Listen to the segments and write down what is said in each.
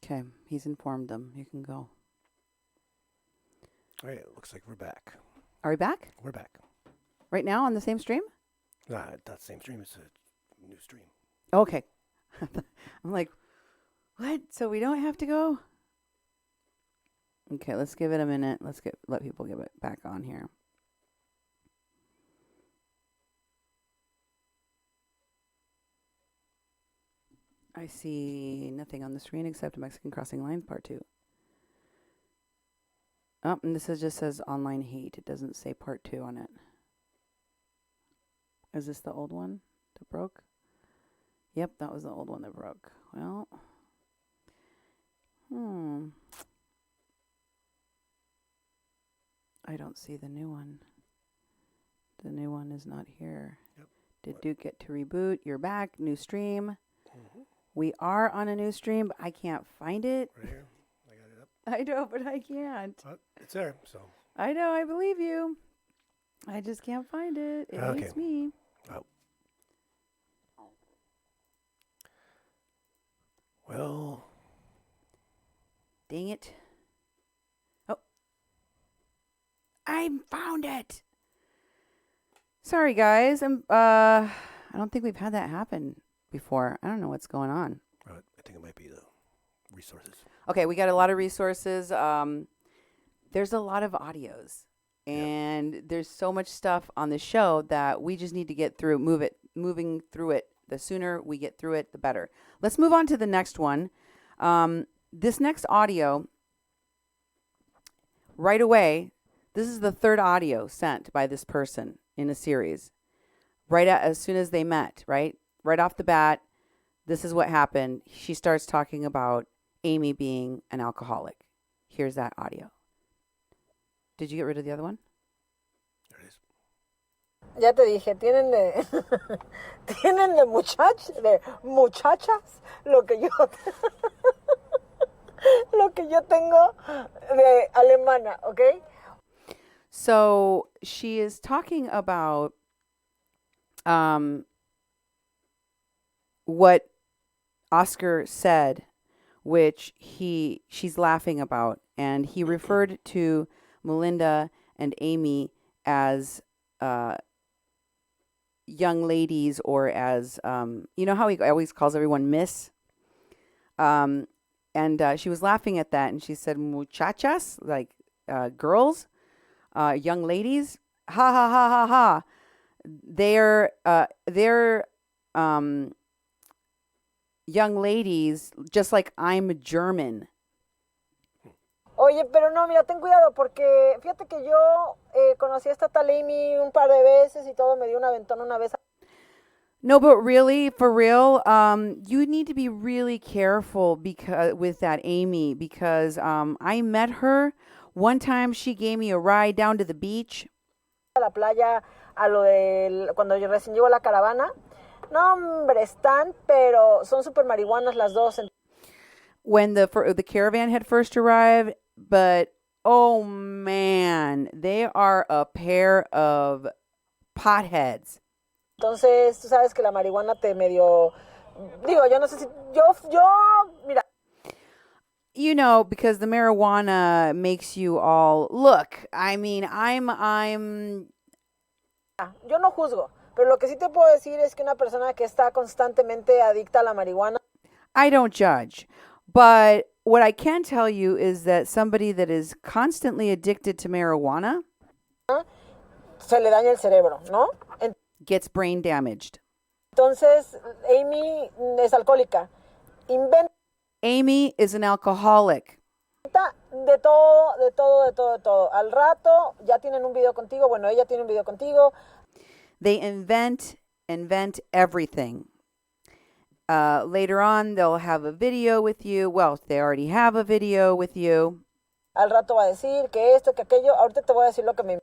Okay, he's informed them. You can go. All right, it looks like we're back. Are we back? We're back. Right now on the same stream? Nah, not the same stream. It's a new stream. Okay. I'm like, what? So we don't have to go? Okay, let's give it a minute. Let people get it back on here. I see nothing on the screen except Mexican Crossing Lines Part 2. Oh, and this just says online hate. It doesn't say Part 2 on it. Is this the old one that broke? Yep, that was the old one that broke. Well, I don't see the new one. The new one is not here. Yep. Did Duke get to reboot? You're back. New stream. Mm-hmm. We are on a new stream, but I can't find it. Right here. I got it up. I know, but I can't. It's there, so. I know, I believe you. I just can't find it. It hates me. Oh. Well. Dang it. Oh. I found it. Sorry, guys. I don't think we've had that happen before. I don't know what's going on. I think it might be the resources. Okay, we got a lot of resources. There's a lot of audios. And there's so much stuff on the show that we just need to get through, moving through it. The sooner we get through it, the better. Let's move on to the next one. This next audio, right away, this is the third audio sent by this person in a series. As soon as they met, right off the bat, this is what happened. She starts talking about Amy being an alcoholic. Here's that audio. Did you get rid of the other one? There it is. Ya te dije, tienen de muchachas lo que yo tengo de alemana, ¿ok? So she is talking about what Oscar said, which she's laughing about, and he referred to Melinda and Amy as young ladies, or as you know how he always calls everyone Miss. And she was laughing at that, and she said muchachas, like girls, young ladies. Ha ha ha ha ha. They're young ladies, just like I'm German. Oye, pero no, mira, ten cuidado, porque fíjate que yo conocí a esta tal Amy un par de veces y todo, me dio un aventón una vez. No, but really, for real, you need to be really careful with that Amy, because I met her one time. She gave me a ride down to the beach. A la playa, cuando yo recién llegó a la caravana. No, hombre, están, pero son súper marihuanas las dos. When the caravan had first arrived, but oh man, they are a pair of potheads. Entonces, tú sabes que la marihuana te medio, digo, yo no sé si, mira. You know, because the marijuana makes you all, look, I mean, Yo no juzgo, pero lo que sí te puedo decir es que una persona que está constantemente adicta a la marihuana. I don't judge, but what I can tell you is that somebody that is constantly addicted to marijuana se le daña el cerebro, ¿no? Gets brain damaged. Entonces, Amy es alcohólica. Amy is an alcoholic. De todo. Al rato ya tienen un video contigo. Bueno, ella tiene un video contigo. They invent everything. Later on, they'll have a video with you. Well, they already have a video with you. Al rato va a decir que esto, que aquello. Ahorita te voy a decir lo que me...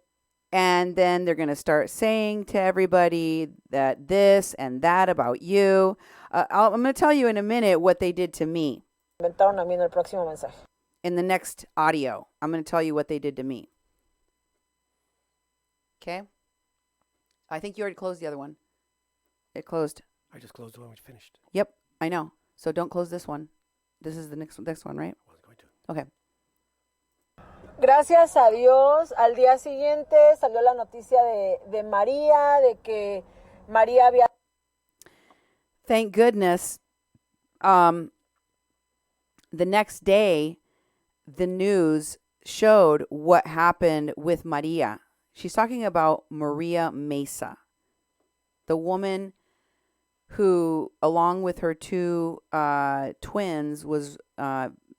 And then they're going to start saying to everybody that this and that about you. I'm going to tell you in a minute what they did to me. Inventaron a mí en el próximo mensaje. In the next audio, I'm going to tell you what they did to me. Okay? I think you already closed the other one. It closed. I just closed the one we finished. Yep, I know. So don't close this one. This is the next one, right? I wasn't going to. Okay. Gracias a Dios, al día siguiente salió la noticia de María, de que María había... Thank goodness. The next day, the news showed what happened with Maria. She's talking about Maria Mesa, the woman who, along with her two twins, was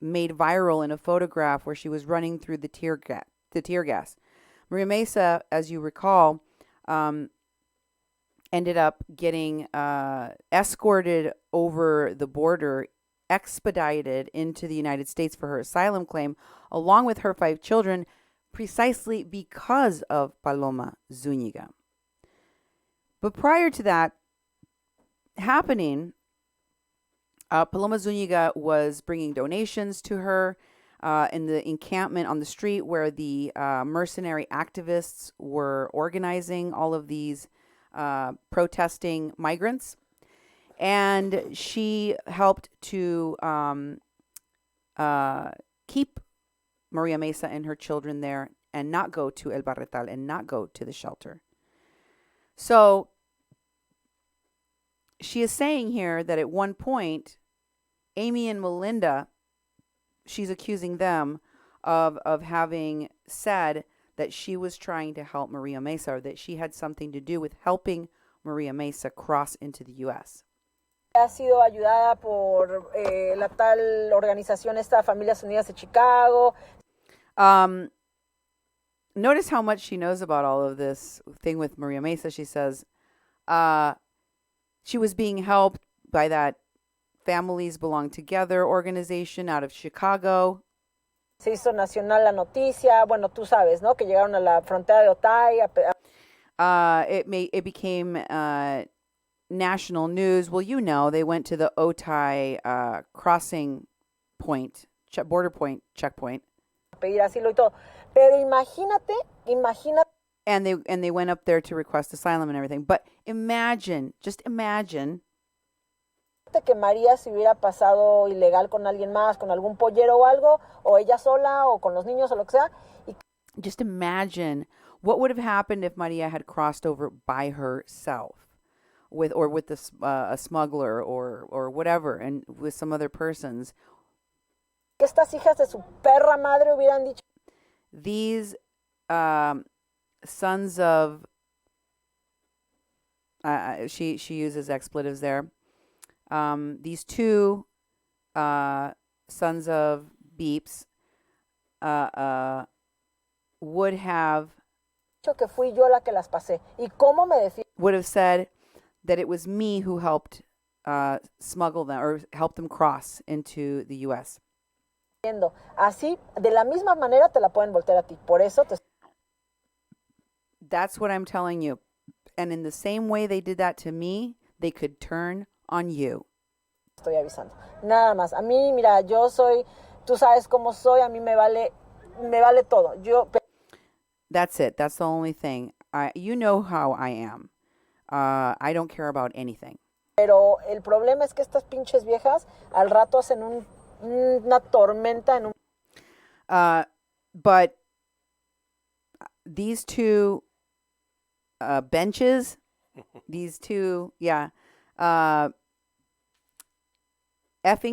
made viral in a photograph where she was running through the tear gas. Maria Mesa, as you recall, ended up getting escorted over the border, expedited into the United States for her asylum claim, along with her 5 children, precisely because of Paloma Zúñiga. But prior to that happening, Paloma Zúñiga was bringing donations to her in the encampment on the street where the mercenary activists were organizing all of these protesting migrants. And she helped to keep Maria Mesa and her children there and not go to El Barretal and not go to the shelter. So she is saying here that at one point, Amy and Melinda, she's accusing them of having said that she was trying to help Maria Mesa, or that she had something to do with helping Maria Mesa cross into the U.S. Ha sido ayudada por la tal organización esta Familias Unidas de Chicago. Notice how much she knows about all of this thing with Maria Mesa. She says she was being helped by that Families Belong Together organization out of Chicago. Se hizo nacional la noticia. Bueno, tú sabes, ¿no? Que llegaron a la frontera de Otay. It became national news. Well, you know, they went to the Otay crossing point, border point, checkpoint. Pedir asilo y todo. Pero imagínate. And they went up there to request asylum and everything. But just imagine. Que María se hubiera pasado ilegal con alguien más, con algún pollero o algo, o ella sola, o con los niños, o lo que sea. Just imagine what would have happened if Maria had crossed over by herself, with a smuggler or whatever, and with some other persons. Que estas hijas de su perra madre hubieran dicho. These sons of she uses expletives there. These two sons of beeps would have Que fui yo la que las pasé. ¿Y cómo me defiendo? Would have said that it was me who helped smuggle them or help them cross into the U.S. Así, de la misma manera te la pueden voltear a ti. Por eso te... That's what I'm telling you. And in the same way they did that to me, they could turn on you. Estoy avisando. Nada más. A mí, mira, yo soy, tú sabes cómo soy, a mí me vale todo. That's it. That's the only thing. You know how I am. I don't care about anything. Pero el problema es que estas pinches viejas al rato hacen una tormenta en un... But these two benches, these two, effing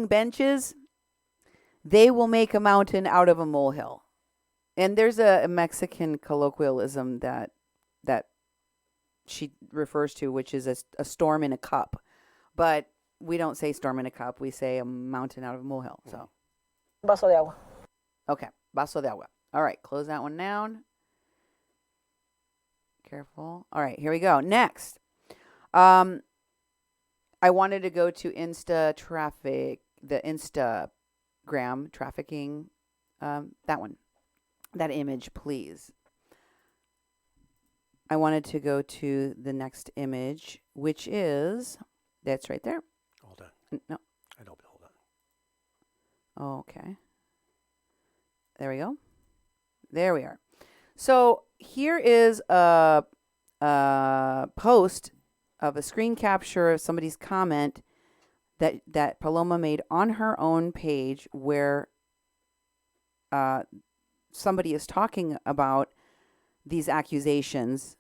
benches, they will make a mountain out of a molehill. And there's a Mexican colloquialism that she refers to, which is a storm in a cup. But we don't say storm in a cup. We say a mountain out of a molehill. So, vaso de agua. Okay, vaso de agua. All right, close that one down. Careful. All right, here we go. Next. I wanted to go to the Instagram trafficking, that one, that image, please. I wanted to go to the next image, which is, that's right there. Hold on. No. I don't, hold on. Okay. There we go. There we are. So here is a post of a screen capture of somebody's comment that Paloma made on her own page, where somebody is talking about these accusations.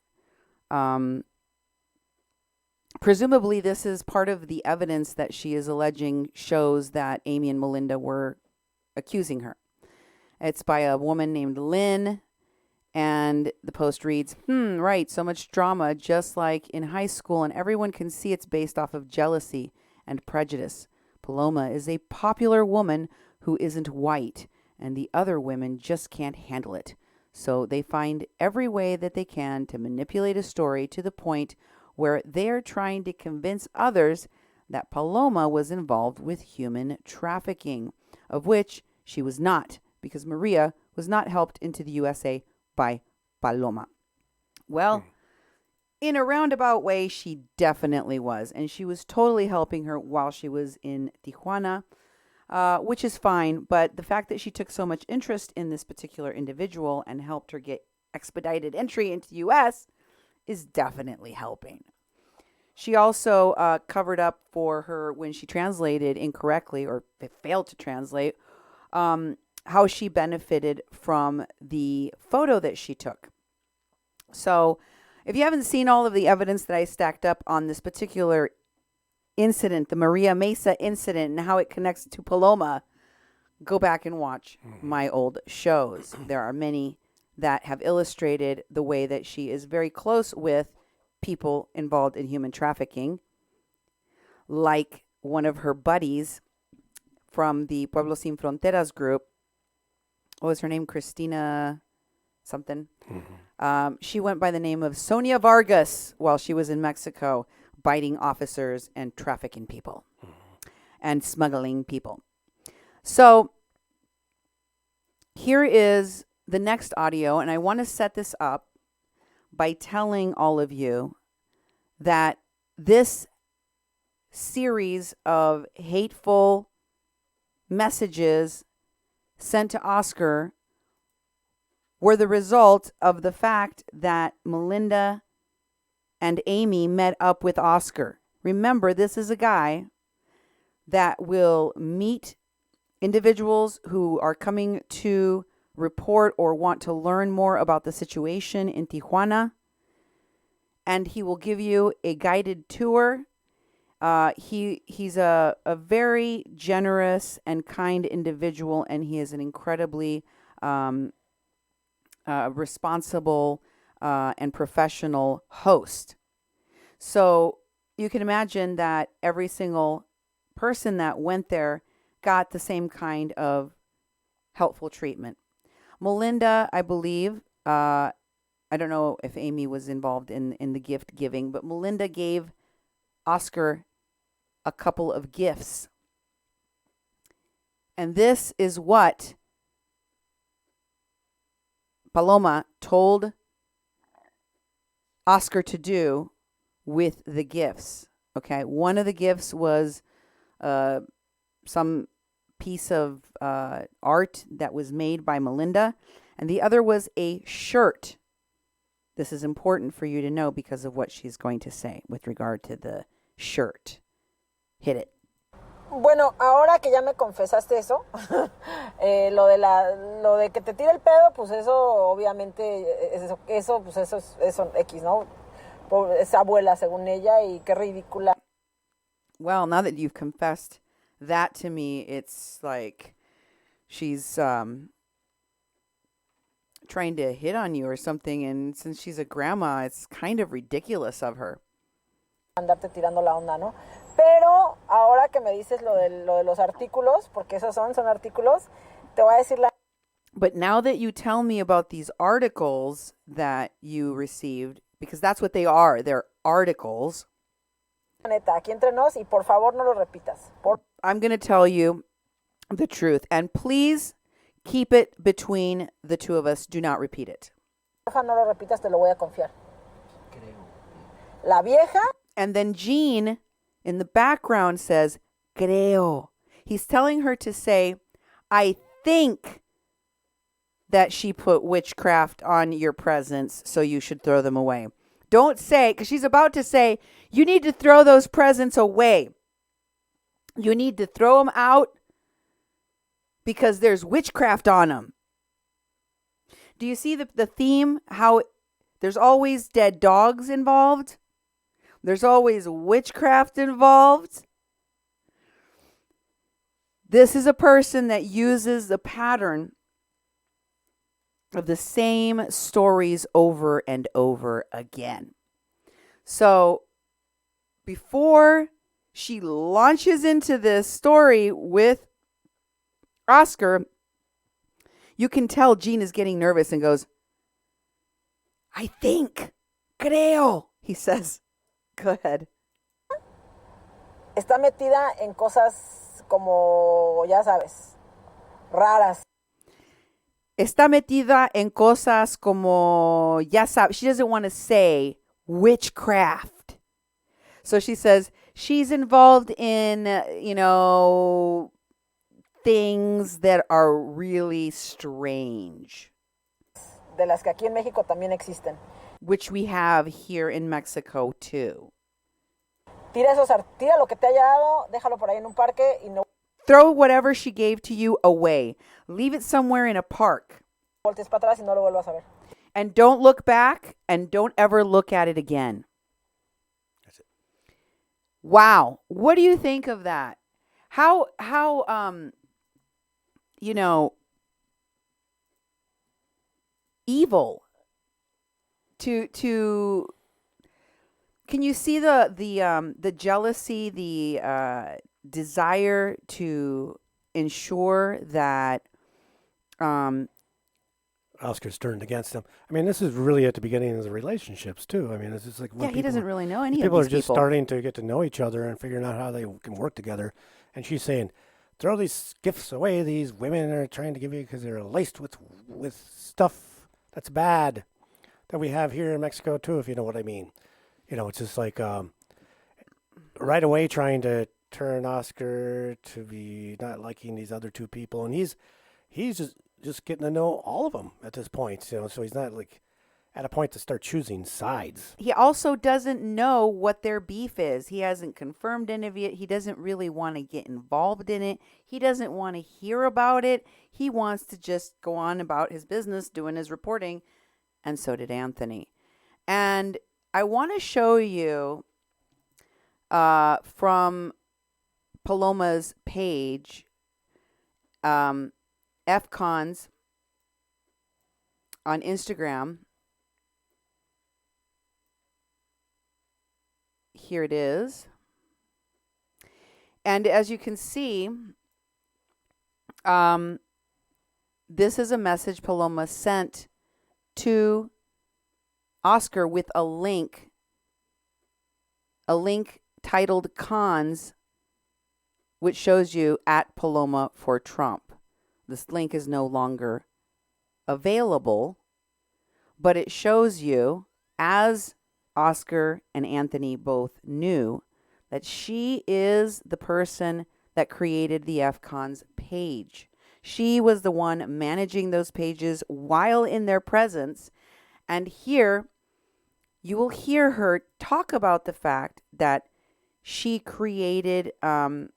Presumably, this is part of the evidence that she is alleging shows that Amy and Melinda were accusing her. It's by a woman named Lynn, and the post reads, right, so much drama, just like in high school, and everyone can see it's based off of jealousy and prejudice. Paloma is a popular woman who isn't white, and the other women just can't handle it. So they find every way that they can to manipulate a story to the point where they're trying to convince others that Paloma was involved with human trafficking, of which she was not, because Maria was not helped into the USA by Paloma. Well, in a roundabout way, she definitely was, and she was totally helping her while she was in Tijuana, which is fine, but the fact that she took so much interest in this particular individual and helped her get expedited entry into the U.S. is definitely helping. She also covered up for her when she translated incorrectly, or failed to translate, how she benefited from the photo that she took. So if you haven't seen all of the evidence that I stacked up on this particular incident, the Maria Mesa incident, and how it connects to Paloma, go back and watch my old shows. There are many that have illustrated the way that she is very close with people involved in human trafficking, like one of her buddies from the Pueblo Sin Fronteras group. What was her name? Christina something. She went by the name of Sonia Vargas while she was in Mexico, biting officers and trafficking people and smuggling people. So here is the next audio, and I want to set this up by telling all of you that this series of hateful messages sent to Oscar were the result of the fact that Melinda and Amy met up with Oscar. Remember, this is a guy that will meet individuals who are coming to report or want to learn more about the situation in Tijuana, and he will give you a guided tour. He's a very generous and kind individual, and he is an incredibly responsible and professional host. So you can imagine that every single person that went there got the same kind of helpful treatment. Melinda, I believe, I don't know if Amy was involved in the gift giving, but Melinda gave Oscar a couple of gifts. And this is what Paloma told Oscar to do with the gifts. Okay, one of the gifts was some piece of art that was made by Melinda, and the other was a shirt. This is important for you to know because of what she's going to say with regard to the shirt. Hit it. Bueno, ahora que ya me confesaste eso, lo de que te tira el pedo, pues eso obviamente, eso es X, ¿no? Es abuela según ella y qué ridícula. Well, now that you've confessed that to me, it's like she's trying to hit on you or something, and since she's a grandma, it's kind of ridiculous of her. Andarte tirando la onda, ¿no? Pero ahora que me dices lo de los artículos, porque esos son artículos, te voy a decir la... But now that you tell me about these articles that you received, because that's what they are, they're articles. Neta, aquí entre nos, y por favor no lo repitas. I'm going to tell you the truth, and please keep it between the two of us. Do not repeat it. Porfa, no lo repitas, te lo voy a confiar. La vieja. And then Jean in the background says, creo. He's telling her to say, I think that she put witchcraft on your presents, so you should throw them away. Don't say, because she's about to say, you need to throw those presents away. You need to throw them out because there's witchcraft on them. Do you see the theme? How there's always dead dogs involved. There's always witchcraft involved. This is a person that uses the pattern of the same stories over and over again. So before she launches into this story with Oscar, you can tell Gene is getting nervous and goes, I think, creo, he says. Go ahead. Está metida en cosas como, ya sabes, raras. Está metida en cosas como, ya sabes. She doesn't want to say witchcraft. So she says she's involved in, things that are really strange. De las que aquí en México también existen. Which we have here in Mexico too. Tira lo que te haya dado, déjalo por ahí en un parque y no Throw whatever she gave to you away. Leave it somewhere in a park. voltees para atrás y no lo vuelvas a ver. And don't look back and don't ever look at it again. That's it. Wow. What do you think of that? How evil to can you see the jealousy, the desire to ensure that Oscar's turned against him. I mean, this is really at the beginning of the relationships too. I mean, it's just like when he doesn't really know any of people these are just people. starting to get to know each other and figuring out how they can work together. And she's saying, throw these gifts away. These women are trying to give you because they're laced with stuff that's bad that we have here in Mexico too, if you know what I mean. It's just like right away trying to turn Oscar to be not liking these other two people, and he's just getting to know all of them at this point. So he's not like at a point to start choosing sides. He also doesn't know what their beef is. He hasn't confirmed any of it. He doesn't really want to get involved in it. He doesn't want to hear about it. He wants to just go on about his business, doing his reporting, and so did Anthony. And I want to show you from Paloma's page, FCons on Instagram. Here it is. And as you can see, this is a message Paloma sent to Oscar with a link titled Cons, which shows you at Paloma for Trump. This link is no longer available, but it shows you, as Oscar and Anthony both knew, that she is the person that created the FCons page. She was the one managing those pages while in their presence. And here you will hear her talk about the fact that she created a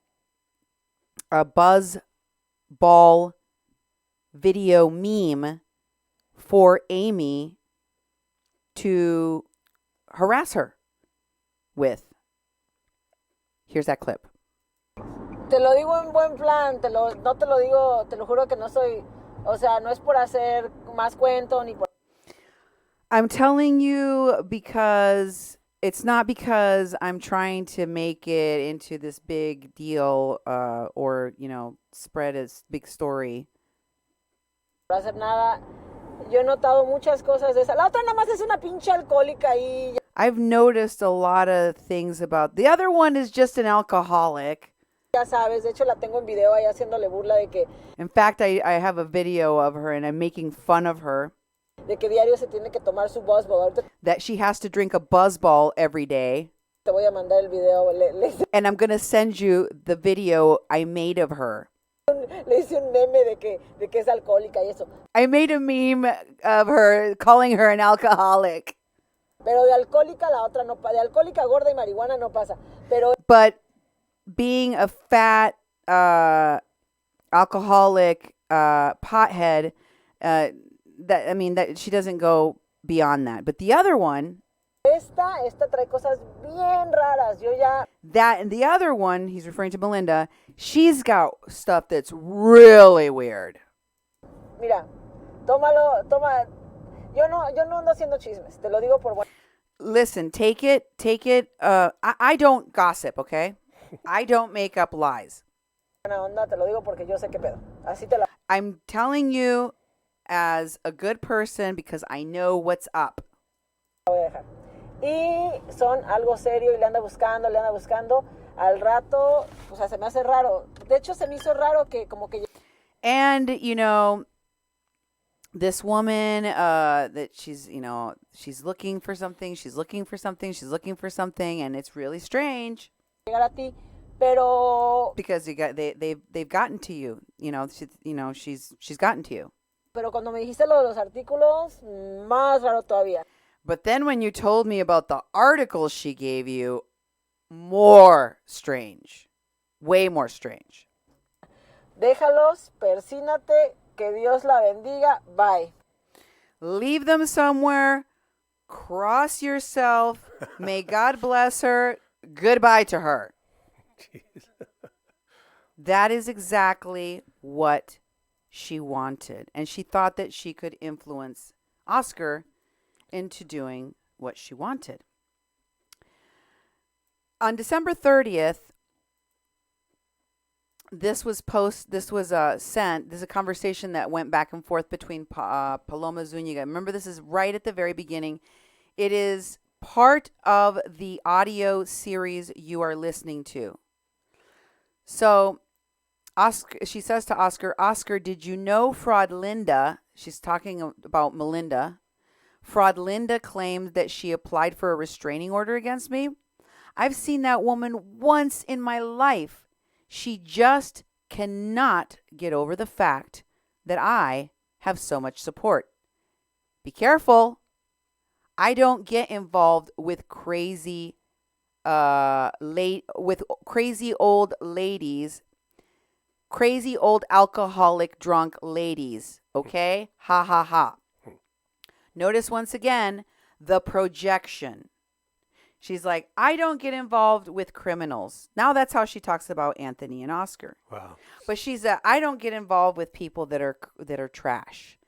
buzz ball video meme for Amy to harass her with. Here's that clip. Te lo digo en buen plan, no te lo digo, te lo juro que no soy, o sea, no es por hacer más cuento ni por... I'm telling you because it's not because I'm trying to make it into this big deal or, spread a big story. No hacer nada. Yo he notado muchas cosas de esa. La otra nada más es una pinche alcohólica y... I've noticed a lot of things about... The other one is just an alcoholic. Ya sabes, de hecho la tengo en video ahí haciéndole burla de que... In fact, I have a video of her and I'm making fun of her. De que diario se tiene que tomar su buzzball. Ahorita that she has to drink a buzzball every day. te voy a mandar el video. And I'm going to send you the video I made of her. Le hice un meme de que es alcohólica y eso. I made a meme of her calling her an alcoholic. Pero de alcohólica la otra no pasa. De alcohólica gorda y marihuana no pasa. Pero But being a fat alcoholic pothead, that she doesn't go beyond that. But the other one, Esta trae cosas bien raras. Yo ya, and the other one, he's referring to Melinda, she's got stuff that's really weird. mira, toma. Yo no ando haciendo chismes. Te lo digo por buena Listen, take it. I don't gossip, okay? I don't make up lies. onda. Te lo digo porque yo sé qué pedo. Así te la I'm telling you as a good person because I know what's up. voy a dejar. Y son algo serio y le anda buscando. Al rato, o sea, se me hace raro. De hecho, se me hizo raro que como que And, this woman, that she's looking for something, and it's really strange llegara a ti, pero because they've gotten to you. She's gotten to you. cuando me dijiste lo de los artículos, más raro todavía. But then when you told me about the articles she gave you, more strange. Way more strange. Déjalos, persínate, que Dios la bendiga, bye. Leave them somewhere. Cross yourself. May God bless her. Goodbye to her. Jeez. That is exactly what she wanted. And she thought that she could influence Oscar into doing what she wanted. On December 30th, this was sent. This is a conversation that went back and forth between Paloma Zuniga. Remember, this is right at the very beginning. It is part of the audio series you are listening to. So, she says to Oscar, did you know Fraud Linda? She's talking about Melinda. Fraud Linda claimed that she applied for a restraining order against me. I've seen that woman once in my life. She just cannot get over the fact that I have so much support. Be careful. I don't get involved with crazy old ladies, crazy old alcoholic drunk ladies. Okay? Ha ha ha. Notice once again the projection. She's like, I don't get involved with criminals. Now that's how she talks about Anthony and Oscar. Wow. But she's I don't get involved with people that are trash.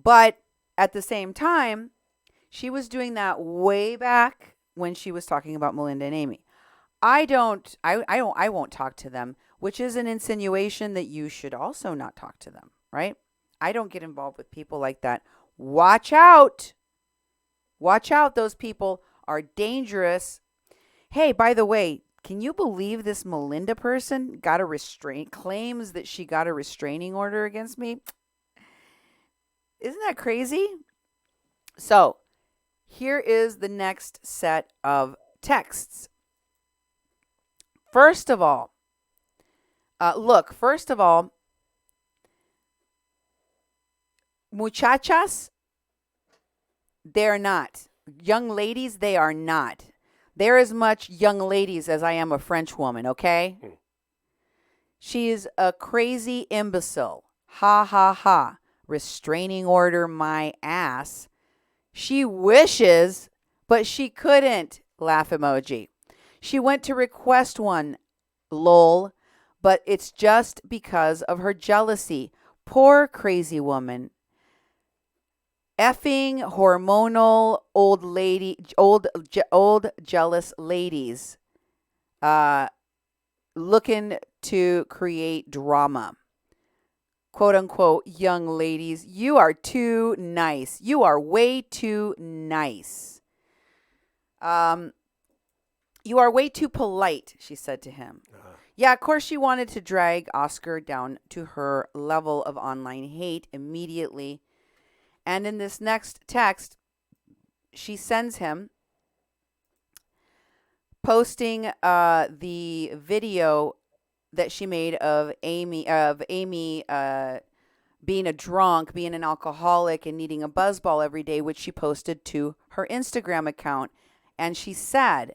But at the same time, she was doing that way back when she was talking about Melinda and Amy. I won't talk to them, which is an insinuation that you should also not talk to them, right? I don't get involved with people like that. Watch out. Watch out. Those people are dangerous. Hey, by the way, can you believe this Melinda person claims that she got a restraining order against me? Isn't that crazy? So, here is the next set of texts. First of all, muchachas, they're not. Young ladies, they are not. They're as much young ladies as I am a French woman, okay? She is a crazy imbecile. Ha ha ha. Restraining order my ass. She wishes, but she couldn't. Laugh emoji. She went to request one. Lol. But it's just because of her jealousy. Poor crazy woman. Effing hormonal old jealous ladies looking to create drama. Quote unquote, young ladies, you are too nice. You are way too nice. You are way too polite, she said to him. Yeah, of course she wanted to drag Oscar down to her level of online hate immediately. And in this next text, she sends him posting the video that she made of Amy being a drunk, being an alcoholic, and needing a buzzball every day, which she posted to her Instagram account. And she said,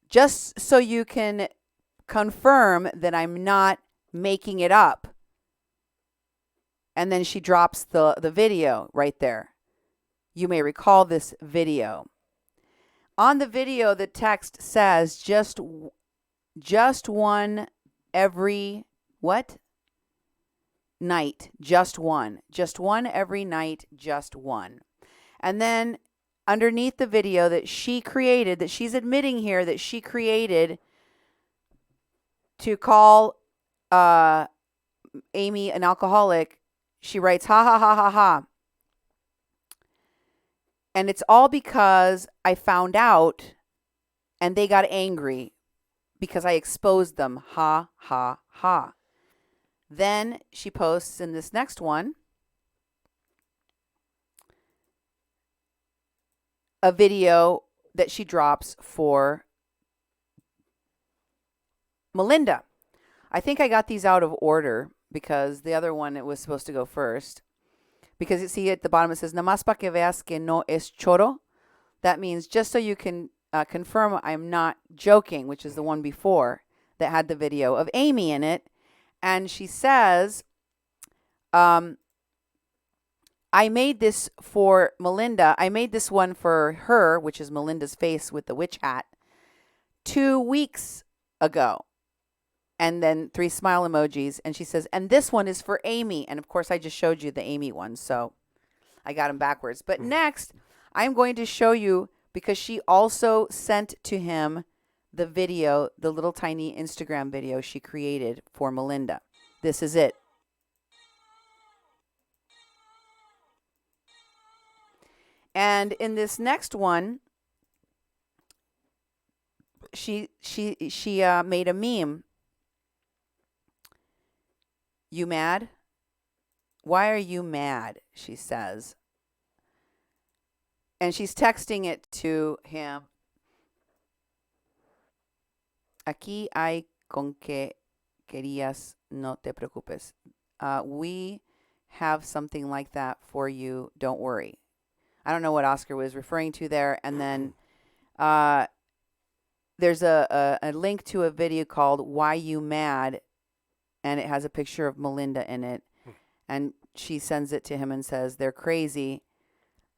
just so you can confirm that I'm not making it up. And then she drops the video right there. You may recall this video. On the video, the text says just one every what? Night. Just one. Just one every night. Just one. And then underneath the video that she created, that she's admitting here that she created to call Amy an alcoholic, she writes, ha ha ha ha ha. And it's all because I found out and they got angry because I exposed them. Ha ha ha. Then she posts in this next one a video that she drops for Melinda. I think I got these out of order because the other one, it was supposed to go first. Because you see at the bottom it says, Namas pa que veas que no es choro. That means just so you can confirm I'm not joking, which is the one before that had the video of Amy in it. And she says, I made this for Melinda. I made this one for her, which is Melinda's face with the witch hat, 2 weeks ago. And then 3 smile emojis. And she says, and this one is for Amy. And of course, I just showed you the Amy one. So I got them backwards. But next, I'm going to show you, because she also sent to him the video, the little tiny Instagram video she created for Melinda. This is it. And in this next one, she made a meme. You mad? Why are you mad? She says. And she's texting it to him. Aquí hay con que querías, no te preocupes. We have something like that for you. Don't worry. I don't know what Oscar was referring to there. And then there's a link to a video called Why You Mad? And it has a picture of Melinda in it. And she sends it to him and says, they're crazy.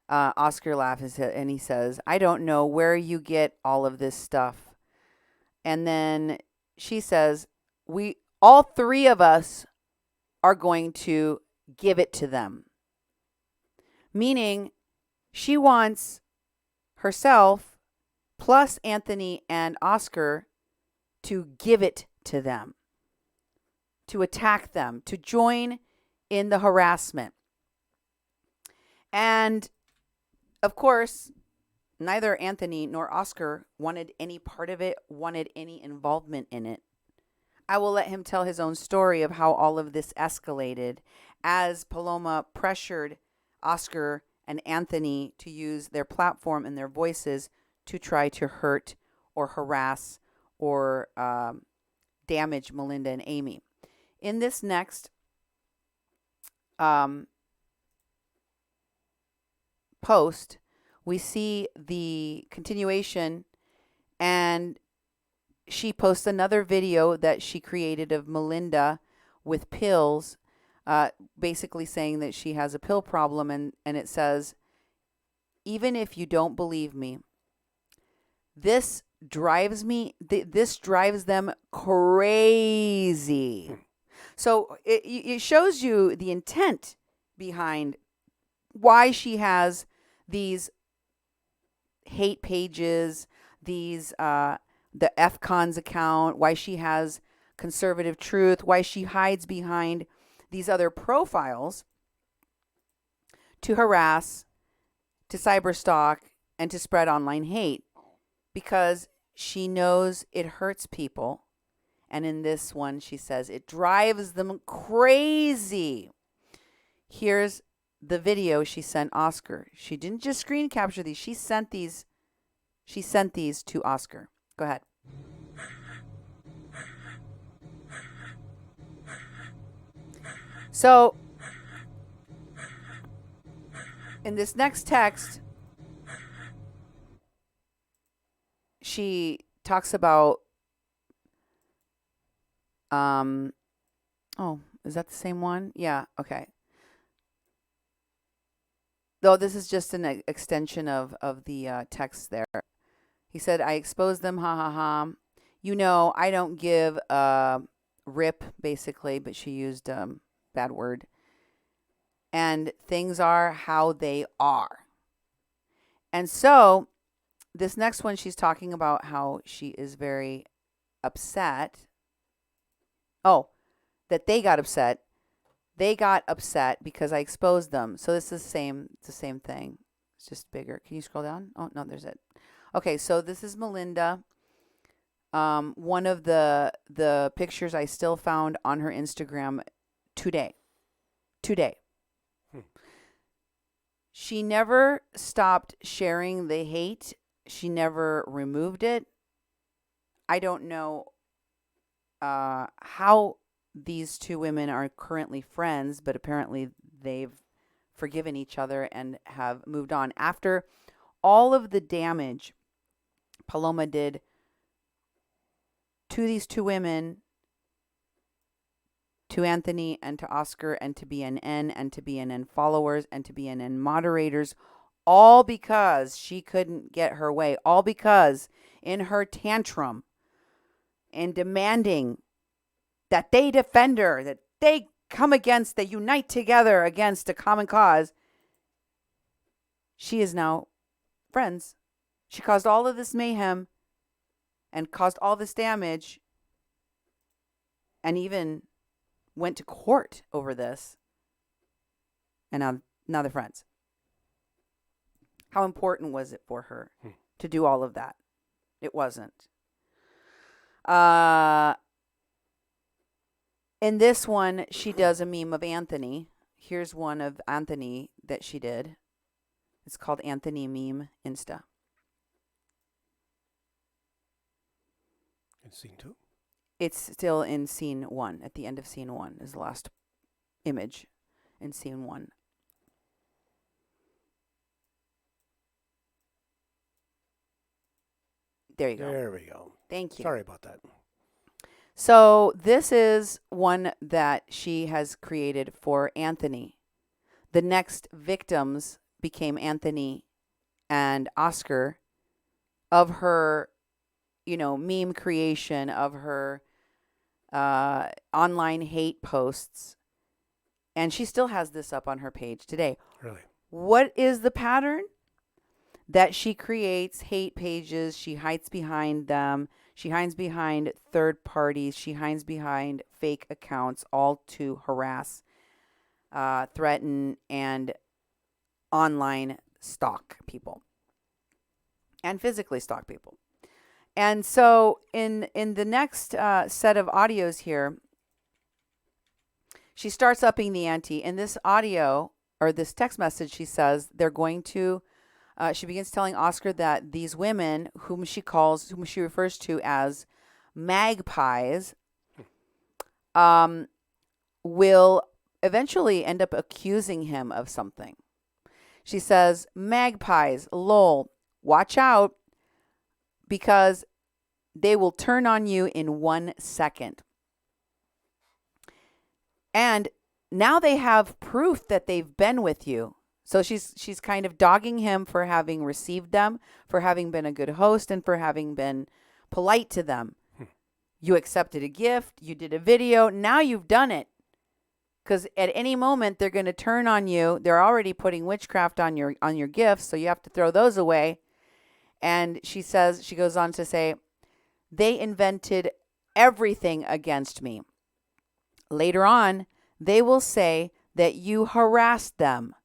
Oscar laughs and he says, I don't know where you get all of this stuff. And then she says, all 3 of us are going to give it to them. Meaning she wants herself plus Anthony and Oscar to give it to them, to attack them, to join in the harassment. And of course, neither Anthony nor Oscar wanted any part of it, wanted any involvement in it. I will let him tell his own story of how all of this escalated as Paloma pressured Oscar and Anthony to use their platform and their voices to try to hurt or harass or damage Melinda and Amy. In this next post, we see the continuation, and she posts another video that she created of Melinda with pills, basically saying that she has a pill problem, and it says, even if you don't believe me, this drives them crazy. So it shows you the intent behind why she has these hate pages, these the FCons account, why she has Conservative Truth, why she hides behind these other profiles to harass, to cyberstalk, and to spread online hate, because she knows it hurts people. And in this one, she says it drives them crazy. Here's the video she sent Oscar. She didn't just screen capture these. She sent these to Oscar. Go ahead. So in this next text, she talks about, oh, is that the same one? Yeah, okay. Though this is just an extension of the text there. He said, I exposed them, ha ha ha. You know, I don't give a rip, basically, but she used bad word. And things are how they are. And so this next one, she's talking about how she is very upset. Oh, that they got upset. They got upset because I exposed them. So this is the same thing. It's just bigger. Can you scroll down? Oh, no, there's it. Okay, so this is Melinda. One of the pictures I still found on her Instagram today. She never stopped sharing the hate. She never removed it. I don't know how these two women are currently friends, but apparently they've forgiven each other and have moved on. After all of the damage Paloma did to these two women, to Anthony and to Oscar and to BNN and to BNN followers and to BNN moderators, all because she couldn't get her way, all because in her tantrum and demanding that they defend her, that they come against, they unite together against a common cause, she is now friends. She caused all of this mayhem and caused all this damage and even went to court over this. And now they're friends. How important was it for her to do all of that? It wasn't. In this one, she does a meme of Anthony. Here's one of Anthony that she did. It's called Anthony Meme Insta. In scene 2? It's still in scene 1. At the end of scene 1 is the last image in scene 1. There you go. There we go. Thank you. Sorry about that. So this is one that she has created for Anthony. The next victims became Anthony and Oscar of her, meme creation, of her online hate posts. And she still has this up on her page today. Really? What is the pattern? That she creates hate pages. She hides behind them. She hides behind third parties. She hides behind fake accounts, all to harass, threaten, and online stalk people. And physically stalk people. And so in the next set of audios here, she starts upping the ante. In this audio, or this text message, she says they're going to... she begins telling Oscar that these women, whom she refers to as magpies, will eventually end up accusing him of something. She says, magpies, lol, watch out, because they will turn on you in 1 second. And now they have proof that they've been with you. So she's kind of dogging him for having received them, for having been a good host, and for having been polite to them. You accepted a gift. You did a video. Now you've done it. Because at any moment, they're going to turn on you. They're already putting witchcraft on your gifts, so you have to throw those away. And she goes on to say, they invented everything against me. Later on, they will say that you harassed them.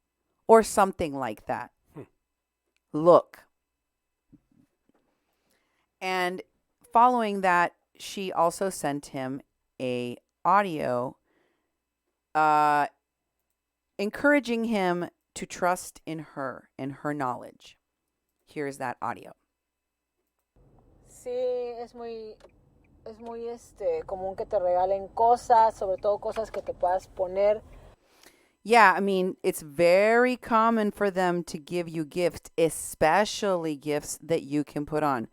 Or something like that. Look. And following that, she also sent him a audio encouraging him to trust in her knowledge. Here's that audio. Sí, es muy común que te regalen cosas, sobre todo cosas que te puedas poner. Yeah, I mean, it's very common for them to give you gifts, especially gifts that you can put on.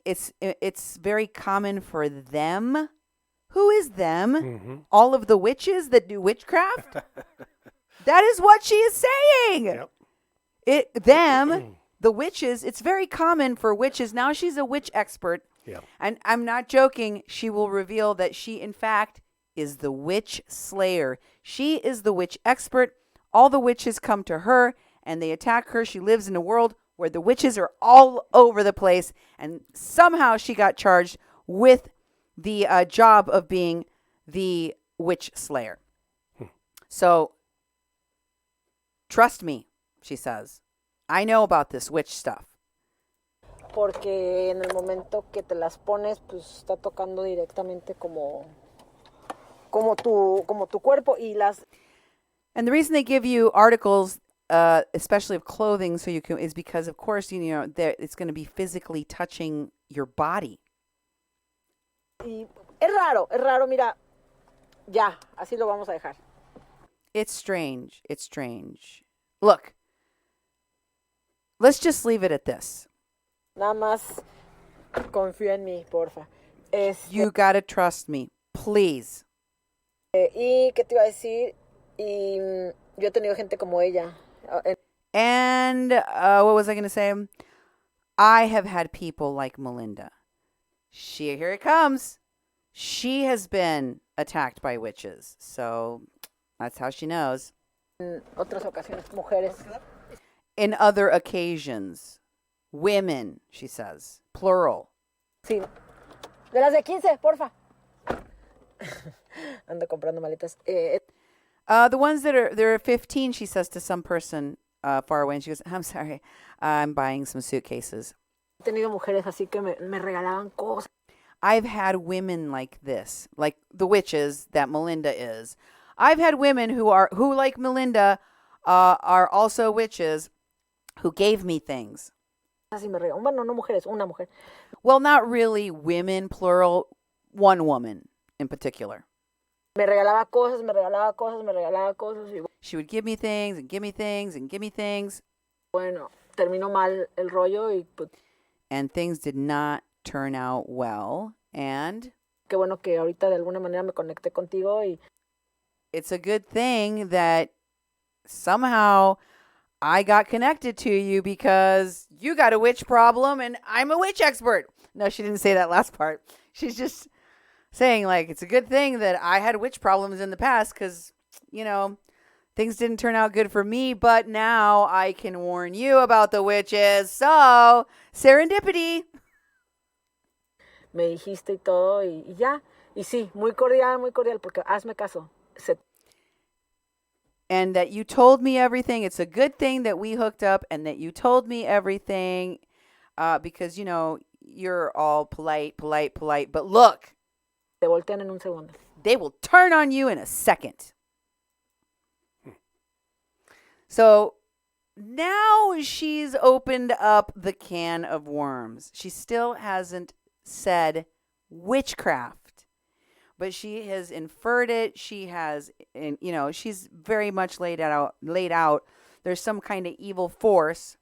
it's very common for them. Who is them? Mm-hmm. All of the witches that do witchcraft? That is what she is saying. Yep. Them, the witches, it's very common for witches. Now she's a witch expert. Yeah. And I'm not joking. She will reveal that she, in fact, is the witch slayer. She is the witch expert. All the witches come to her and they attack her. She lives in a world where the witches are all over the place. And somehow she got charged with the job of being the witch slayer. So, trust me, she says. I know about this witch stuff. Porque en el momento que te las pones, pues está tocando directamente como tu cuerpo y las. And the reason they give you articles, especially of clothing, so you can, is because, of course, it's going to be physically touching your body. Y es raro, mira, ya, así lo vamos a dejar. It's strange. Look, let's just leave it at this. Nada más confía en mí, porfa. You gotta trust me, please. Y qué te iba a decir, y yo he tenido gente como ella. And what was I gonna say? I have had people like Melinda. Here it comes. She has been attacked by witches, so that's how she knows. En otras ocasiones, mujeres. In other occasions, women, she says, plural. Sí. De las de 15, porfa. Ando comprando maletas. The ones that are 15, she says to some person far away, and she goes, I'm sorry, I'm buying some suitcases. He tenido mujeres así que me regalaban cosas. I've had women like this, like the witches that Melinda is. I've had women who like Melinda, are also witches, who gave me things. Así me regalaban. Bueno, no mujeres, una mujer. Well, not really women, plural, one woman in particular. Me regalaba cosas. Y She would give me things and give me things and give me things. bueno, terminó mal el rollo y pues. And things did not turn out well. And Qué bueno que ahorita de alguna manera me conecté contigo y. It's a good thing that somehow I got connected to you because you got a witch problem and I'm a witch expert. No, she didn't say that last part. She's just saying, like, it's a good thing that I had witch problems in the past because, things didn't turn out good for me, but now I can warn you about the witches. So, serendipity. Me dijiste y todo y ya. Y sí, muy cordial, porque hazme caso. And that you told me everything. It's a good thing that we hooked up and that you told me everything because, you're all polite. But look. Te voltean en un segundo. They will turn on you in a second. So now she's opened up the can of worms. She still hasn't said witchcraft, but she has inferred it. She has, she's very much laid out. There's some kind of evil force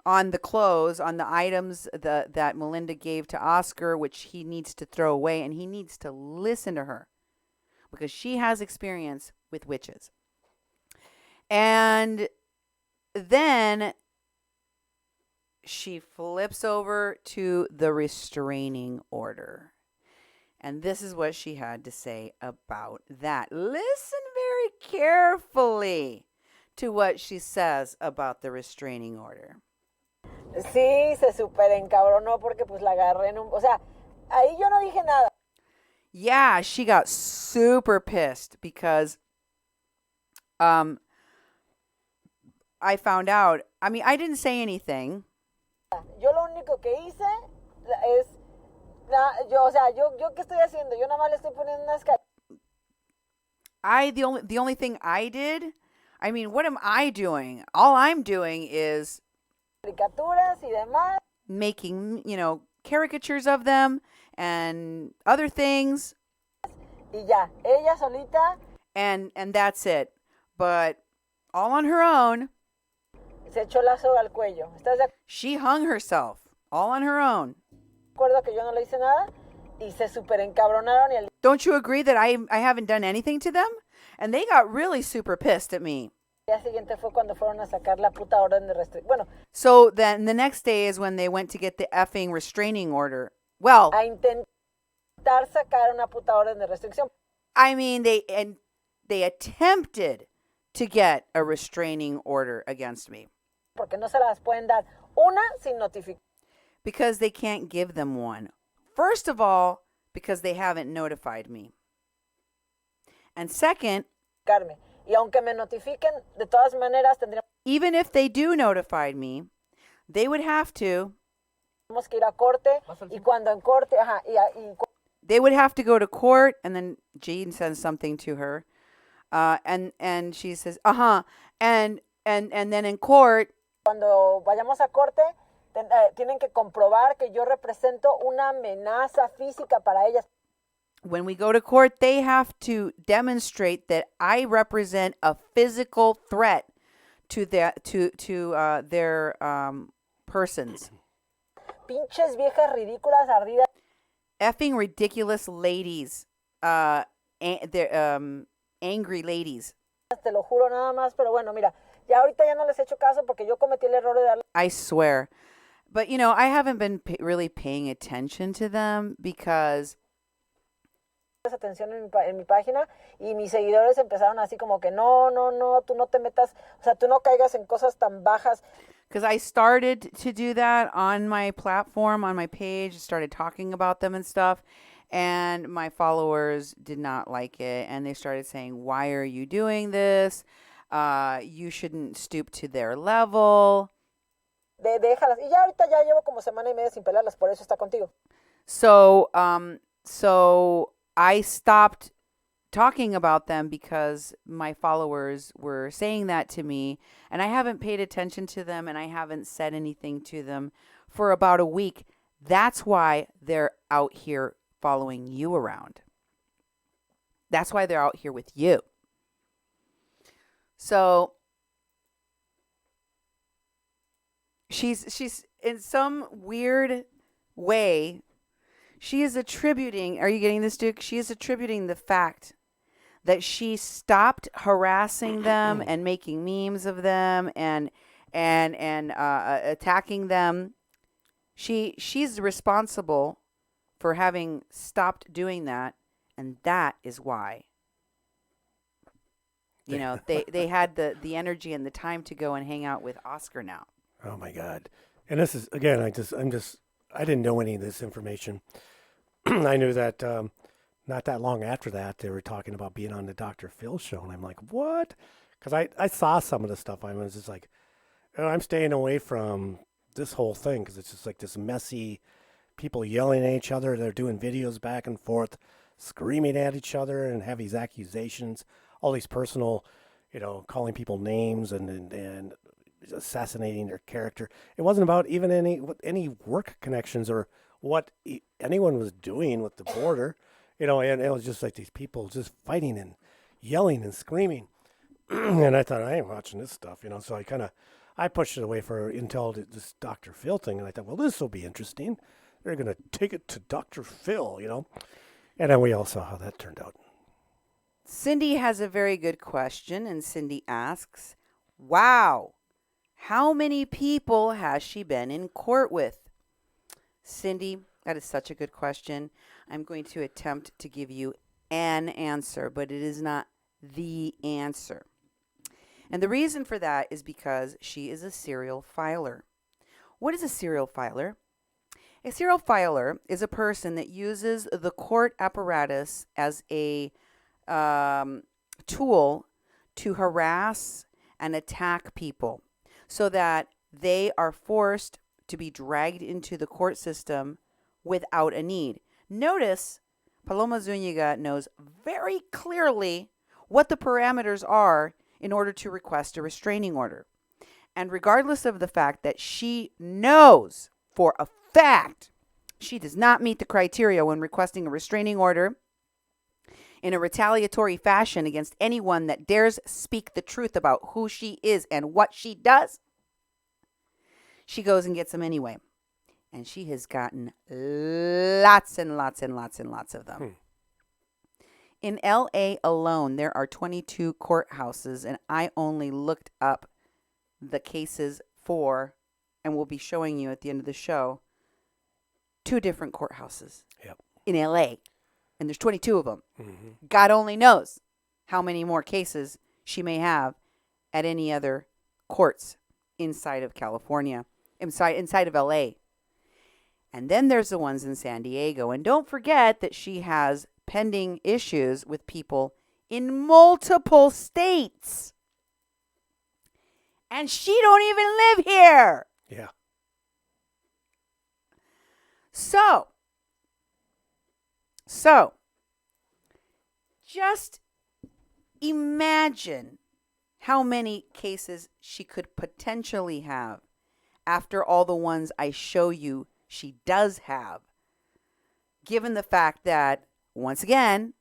on the clothes, on the items that Melinda gave to Oscar, which he needs to throw away, and he needs to listen to her because she has experience with witches. And then she flips over to the restraining order. And this is what she had to say about that. Listen very carefully to what she says about the restraining order. Sí, se super encabronó porque pues la agarré en un... O sea, ahí yo no dije nada. Yeah, she got super pissed because I found out. I mean, I didn't say anything. Yo lo único que hice es... yo ¿qué estoy haciendo? Yo nada más le estoy poniendo unas... The only thing I did... I mean, what am I doing? All I'm doing is... caricaturas y demás. Making, caricatures of them and other things. Y ya, ella solita. And that's it. But all on her own. Se echó la soga al cuello. She hung herself all on her own. acuerdo que yo no le hice nada y se súper encabronaron y el Don't you agree that I haven't done anything to them? And they got really super pissed at me. día siguiente fue cuando fueron a sacar la puta orden de restricción. Bueno, So then the next day is when they went to get the effing restraining order. Well, a intentar sacar una puta orden de restricción. I mean, they attempted to get a restraining order against me. Porque no se las pueden dar. Una, sin notificar. Because they can't give them one. First of all, because they haven't notified me. And second, Y aunque me notifiquen, de todas maneras tendríamos even if they do notify me, they would have to. que ir a corte. Y cuando en corte, They would have to go to court, and then Jean says something to her, and she says, and then in court, cuando vayamos a corte, tienen que comprobar que yo represento una amenaza física para ellas. when we go to court, they have to demonstrate that I represent a physical threat to their persons. Pinches viejas ridículas, ardidas. Effing ridiculous ladies, angry ladies. Te lo juro nada más, pero bueno, mira, ya ahorita ya no les he hecho caso porque yo cometí el error de darle I swear. But, I haven't been really paying attention to them because atención en mi página y mis seguidores empezaron así como que no, tú no te metas, o sea, tú no caigas en cosas tan bajas. because I started to do that on my platform, on my page, started talking about them and stuff, and my followers did not like it, and they started saying, why are you doing this? You shouldn't stoop to their level. Déjalas. Y ya ahorita ya llevo como semana y media sin pelarlas, por eso está contigo. So I stopped talking about them because my followers were saying that to me, and I haven't paid attention to them, and I haven't said anything to them for about a week. That's why they're out here following you around. That's why they're out here with you. So she's in some weird way, she is attributing, are you getting this, Duke? She is attributing the fact that she stopped harassing them and making memes of them and attacking them. She's responsible for having stopped doing that, and that is why they had the energy and the time to go and hang out with Oscar now. Oh my God. And this is, again, I didn't know any of this information. I knew that not that long after that, they were talking about being on the Dr. Phil show. And I'm like, what? Because I saw some of the stuff. I was just like, I'm staying away from this whole thing because it's just like this messy, people yelling at each other. They're doing videos back and forth, screaming at each other and have these accusations, all these personal, calling people names and assassinating their character. It wasn't about even any work connections or what anyone was doing with the border, and it was just like these people just fighting and yelling and screaming. And I thought, I ain't watching this stuff, so I pushed it away until this Dr. Phil thing, and I thought, well, this will be interesting. They're going to take it to Dr. Phil, and then we all saw how that turned out. Cindy has a very good question, and Cindy asks, wow, how many people has she been in court with? Cindy, that is such a good question. I'm going to attempt to give you an answer, but it is not the answer. And the reason for that is because she is a serial filer. What is a serial filer? A serial filer is a person that uses the court apparatus as a tool to harass and attack people so that they are forced to be dragged into the court system without a need. Notice, Paloma Zuniga knows very clearly what the parameters are in order to request a restraining order. And regardless of the fact that she knows for a fact she does not meet the criteria when requesting a restraining order in a retaliatory fashion against anyone that dares speak the truth about who she is and what she does, she goes and gets them anyway. And she has gotten lots and lots and lots and lots of them. In LA alone, there are 22 courthouses, and I only looked up the cases for, and we'll be showing you at the end of the show, 2 different courthouses in LA. And there's 22 of them. God only knows how many more cases she may have at any other courts inside of California, inside of LA. And then there's the ones in San Diego. And don't forget that she has pending issues with people in multiple states. And she don't even live here. Yeah. So, just imagine how many cases she could potentially have after all the ones I show you she does have. Given the fact that, once again,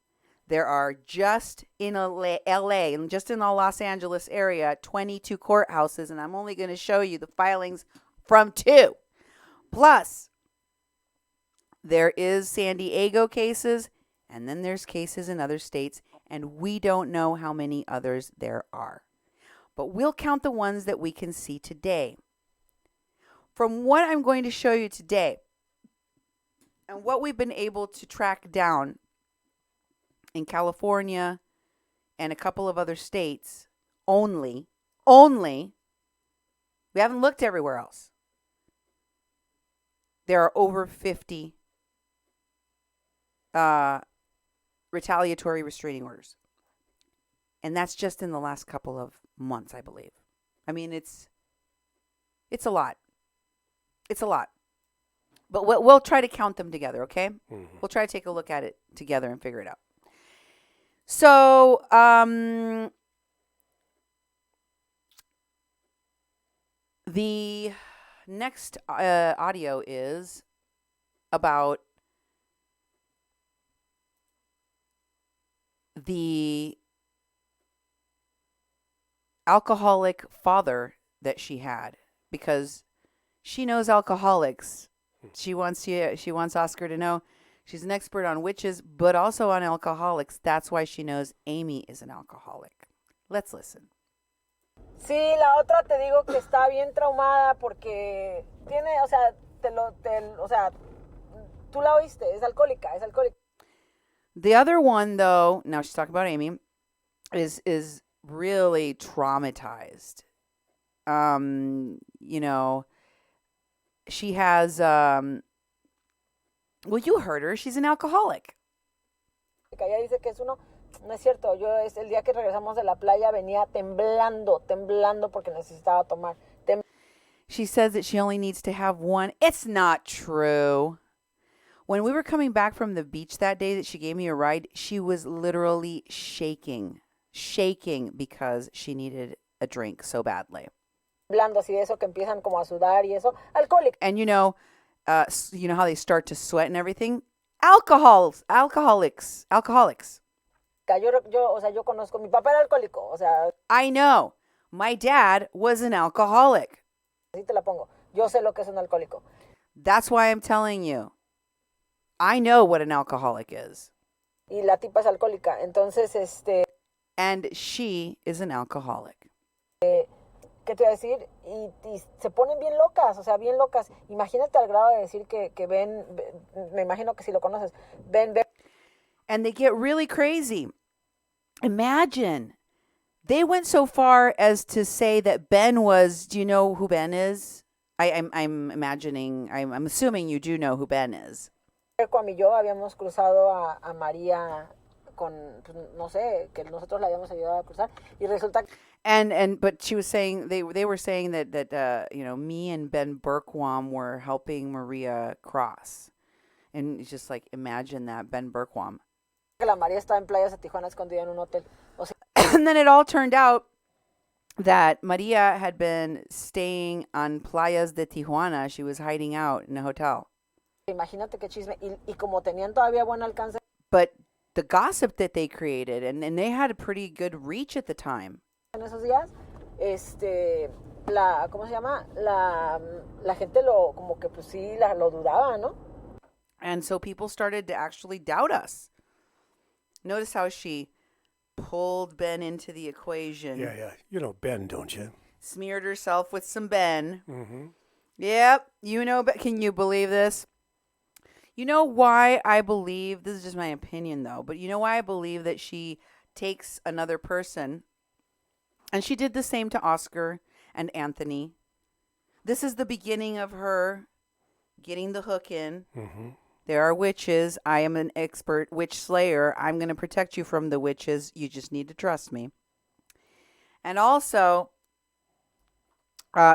there are just in LA and just in the Los Angeles area, 22 courthouses, and I'm only going to show you the filings from 2. Plus, there is San Diego cases, and then there's cases in other states, and we don't know how many others there are. But we'll count the ones that we can see today. From what I'm going to show you today, and what we've been able to track down in California and a couple of other states only, we haven't looked everywhere else. There are over 50 retaliatory restraining orders. And that's just in the last couple of months, I believe. I mean, it's a lot. It's a lot. But we'll try to count them together, okay? We'll try to take a look at it together and figure it out. So, the next audio is about the alcoholic father that she had, because she knows alcoholics. She wants Oscar to know she's an expert on witches, but also on alcoholics. That's why she knows Amy is an alcoholic. Let's listen. Sí, la otra te digo que está bien traumada porque tiene, o sea, tú la oíste, es alcohólica. The other one, though, now she's talking about Amy, is really traumatized. You know, she has, well, you heard her. She's an alcoholic. Ella dice que es uno, no es cierto. Yo el día que regresamos de la playa venía temblando porque necesitaba tomar. She says that she only needs to have one. It's not true. When we were coming back from the beach that day that she gave me a ride, she was literally shaking because she needed a drink so badly. Temblando así de eso que empiezan como a sudar y eso, alcohólica. And you know how they start to sweat and everything? Alcoholics. Yo conozco, mi papá era alcohólico, I know. My dad was an alcoholic. Así te la pongo. Yo sé lo que es un alcohólico. That's why I'm telling you. I know what an alcoholic is. Y la tipa es alcohólica. Entonces, And she is an alcoholic. ¿Qué te iba a decir? Y se ponen bien locas, bien locas. Imagínate al grado de decir que ven, me imagino que si lo conoces, ven. And they get really crazy. Imagine. They went so far as to say that Ben was, do you know who Ben is? I'm assuming you do know who Ben is. Cuando yo habíamos cruzado a María con, no sé, que nosotros la habíamos ayudado a cruzar. Y resulta que But she was saying, they were saying that me and Ben Berkwam were helping Maria cross. And it's just like, imagine that, Ben Berkwam. Que la María estaba en playas de Tijuana escondida en un hotel. And then it all turned out that Maria had been staying on playas de Tijuana. She was hiding out in a hotel. Imagínate qué chisme. Y como tenían todavía buen alcance. But the gossip that they created, and they had a pretty good reach at the time. En esos días, ¿cómo se llama? La gente como que pues sí, lo dudaba, ¿no? And so people started to actually doubt us. Notice how she pulled Ben into the equation. Yeah. You know Ben, don't you? Smeared herself with some Ben. Mm-hmm. Yep. Can you believe this? You know why I believe, this is just my opinion though, but you know why I believe that she takes another person, and she did the same to Oscar and Anthony. This is the beginning of her getting the hook in. Mm-hmm. There are witches. I am an expert witch slayer. I'm going to protect you from the witches. You just need to trust me. And also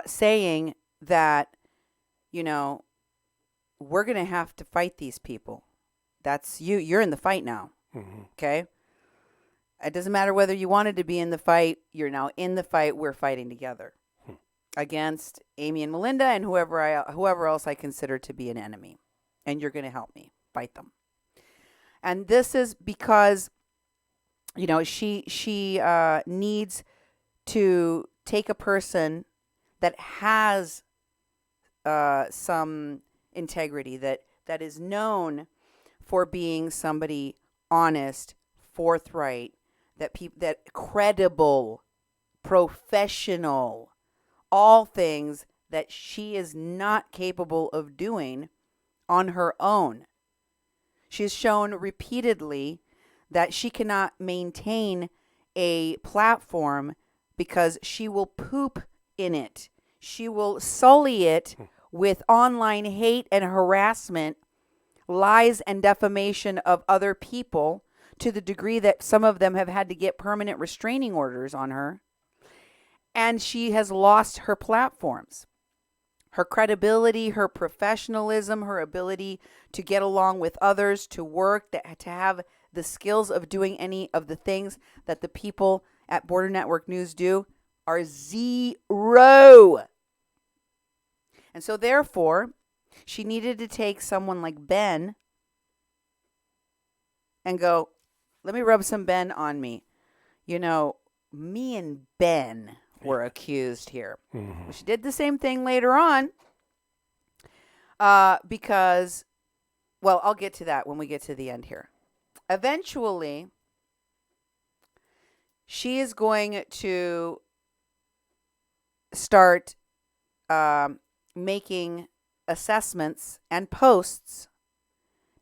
saying that, we're going to have to fight these people. That's you. You're in the fight now. Mm-hmm. Okay? It doesn't matter whether you wanted to be in the fight. You're now in the fight. We're fighting together against Amy and Melinda and whoever else I consider to be an enemy. And you're going to help me fight them. And this is because, she needs to take a person that has some integrity, that is known for being somebody honest, forthright, that credible, professional, all things that she is not capable of doing on her own. She's shown repeatedly that she cannot maintain a platform because she will poop in it. She will sully it with online hate and harassment, lies and defamation of other people, to the degree that some of them have had to get permanent restraining orders on her. And she has lost her platforms, her credibility, her professionalism, her ability to get along with others, to work, to have the skills of doing any of the things that the people at Border Network News do are zero. And so therefore, she needed to take someone like Ben and go, let me rub some Ben on me. Me and Ben were accused here. Mm-hmm. She did the same thing later on because, well, I'll get to that when we get to the end here. Eventually, she is going to start making assessments and posts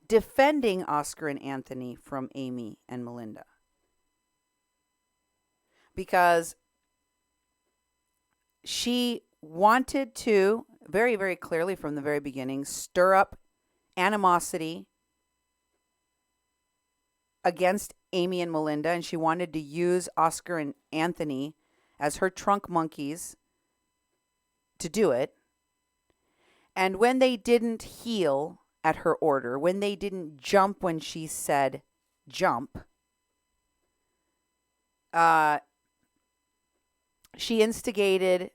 defending Oscar and Anthony from Amy and Melinda. Because she wanted to, very, very clearly from the very beginning, stir up animosity against Amy and Melinda, and she wanted to use Oscar and Anthony as her trunk monkeys to do it. And when they didn't heel at her order, when they didn't jump when she said jump, she instigated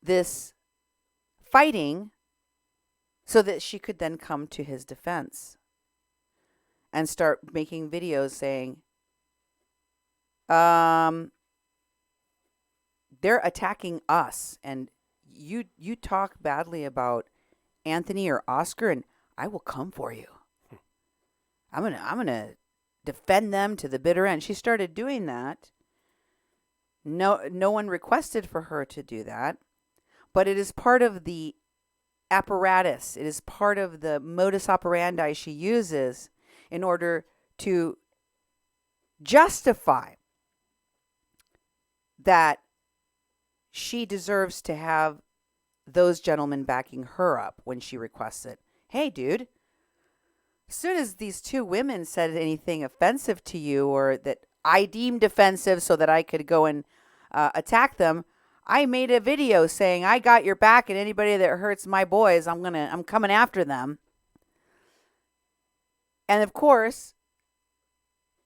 this fighting so that she could then come to his defense and start making videos saying, they're attacking us, and you talk badly about Anthony or Oscar, and I will come for you. I'm gonna defend them to the bitter end. She started doing that. No one requested for her to do that, but it is part of the apparatus. It is part of the modus operandi she uses in order to justify that she deserves to have those gentlemen backing her up when she requests it. Hey, dude, as soon as these two women said anything offensive to you or that I deemed offensive so that I could go and attack them, I made a video saying I got your back, and anybody that hurts my boys, I'm coming after them. And of course,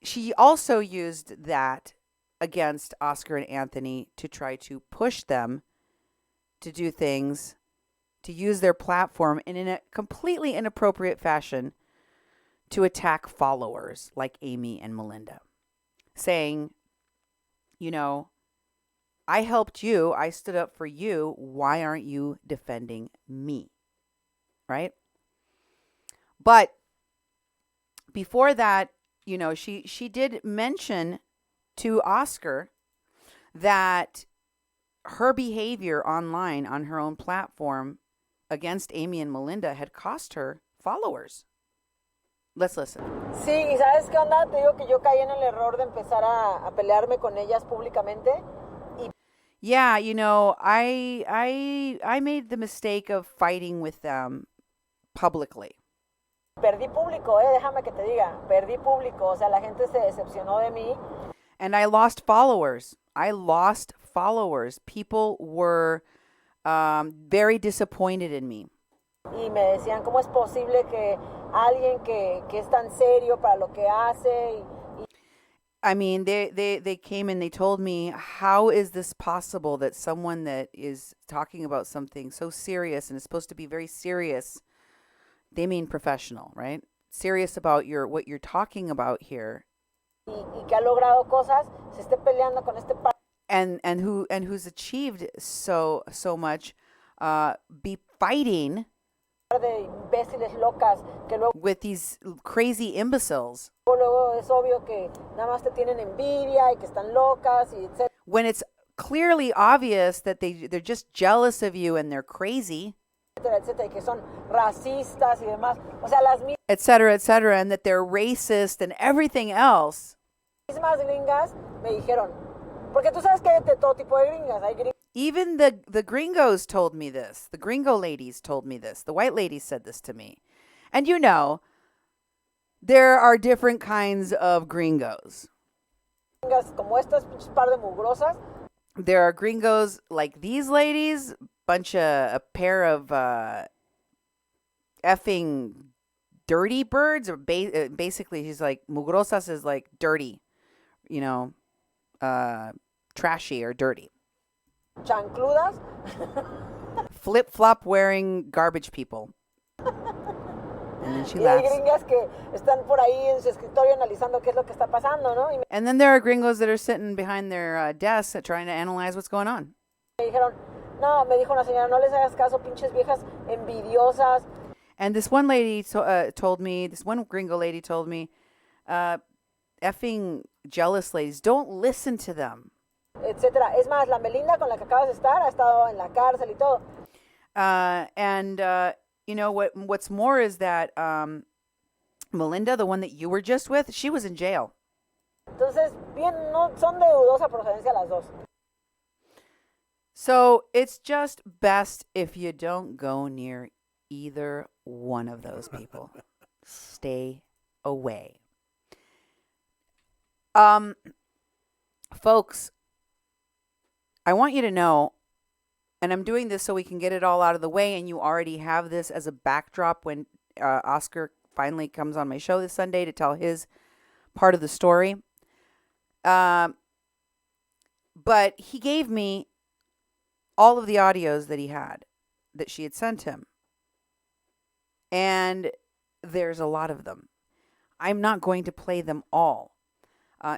she also used that against Oscar and Anthony to try to push them to do things, to use their platform in a completely inappropriate fashion to attack followers like Amy and Melinda, saying, I helped you. I stood up for you. Why aren't you defending me? Right? But before that, she did mention to Oscar that her behavior online on her own platform against Amy and Melinda had cost her followers. Let's listen. Sí, y ¿sabes qué onda? Te digo que yo caí en el error de empezar a pelearme con ellas públicamente. Yeah, I made the mistake of fighting with them publicly. Perdí público, déjame que te diga, perdí público, o sea, la gente se decepcionó de mí. And I lost followers. People were very disappointed in me. Y me decían, ¿cómo es posible que alguien que es tan serio para lo que hace? I mean, they came and they told me, how is this possible that someone that is talking about something so serious and is supposed to be very serious, they mean professional, right? Serious about what you're talking about here. Y que ha logrado cosas, se esté peleando con este par. And who's achieved so much, be fighting De imbéciles locas que luego with these crazy imbeciles. Es obvio que nada más te tienen envidia y que están locas y etc. When it's clearly obvious that they're just jealous of you and they're crazy, etcétera, y que son racistas y demás. O sea, las etc., and that they're racist and everything else. mismas gringas me dijeron, porque tú sabes que hay de todo tipo de gringas, hay gringas. Even the gringos told me this. The gringo ladies told me this. The white ladies said this to me. And there are different kinds of gringos. Como estas pinches par de mugrosas. There are gringos like these ladies, a pair of effing dirty birds, or basically he's like, mugrosas is like dirty, trashy or dirty. Chancludas. Flip-flop wearing garbage people. And then she Y hay laughs. gringas que están por ahí en su escritorio analizando qué es lo que está pasando, ¿no? Y And then there are gringos that are sitting behind their desks trying to analyze what's going on. me dijeron, no, me dijo una señora, no les hagas caso, pinches viejas envidiosas. And this one lady told me, this one gringo lady told me, effing jealous ladies, don't listen to them. Etcétera. Es más, la Melinda con la que acabas de estar ha estado en la cárcel y todo. What's more is that Melinda, the one that you were just with, she was in jail. Entonces, bien, no son de dudosa procedencia las dos. So it's just best if you don't go near either one of those people. Stay away. Folks, I want you to know, and I'm doing this so we can get it all out of the way, and you already have this as a backdrop when Oscar finally comes on my show this Sunday to tell his part of the story. But he gave me all of the audios that she had sent him. And there's a lot of them. I'm not going to play them all.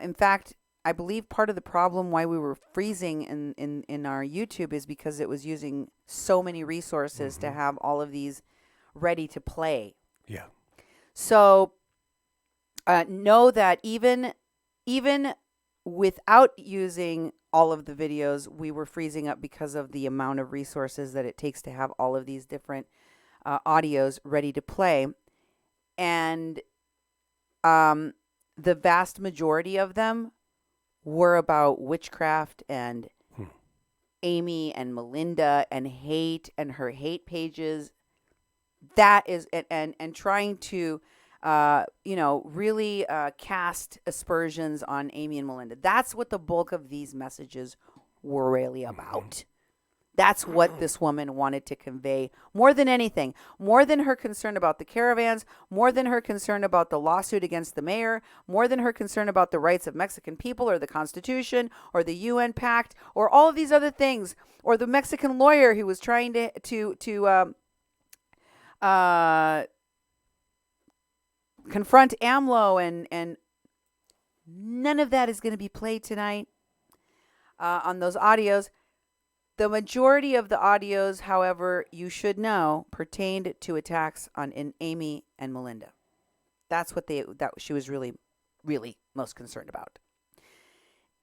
In fact, I believe part of the problem why we were freezing in our YouTube is because it was using so many resources to have all of these ready to play. Yeah. So know that even without using all of the videos, we were freezing up because of the amount of resources that it takes to have all of these different audios ready to play. And the vast majority of them were about witchcraft and Amy and Melinda and hate and her hate pages. That is, and trying to, really cast aspersions on Amy and Melinda. That's what the bulk of these messages were really about. That's what this woman wanted to convey more than anything, more than her concern about the caravans, more than her concern about the lawsuit against the mayor, more than her concern about the rights of Mexican people or the Constitution or the UN Pact or all of these other things, or the Mexican lawyer who was trying to confront AMLO, and none of that is going to be played tonight. on those audios. The majority of the audios, however, you should know, pertained to attacks on Amy and Melinda. That's what she was really, really most concerned about.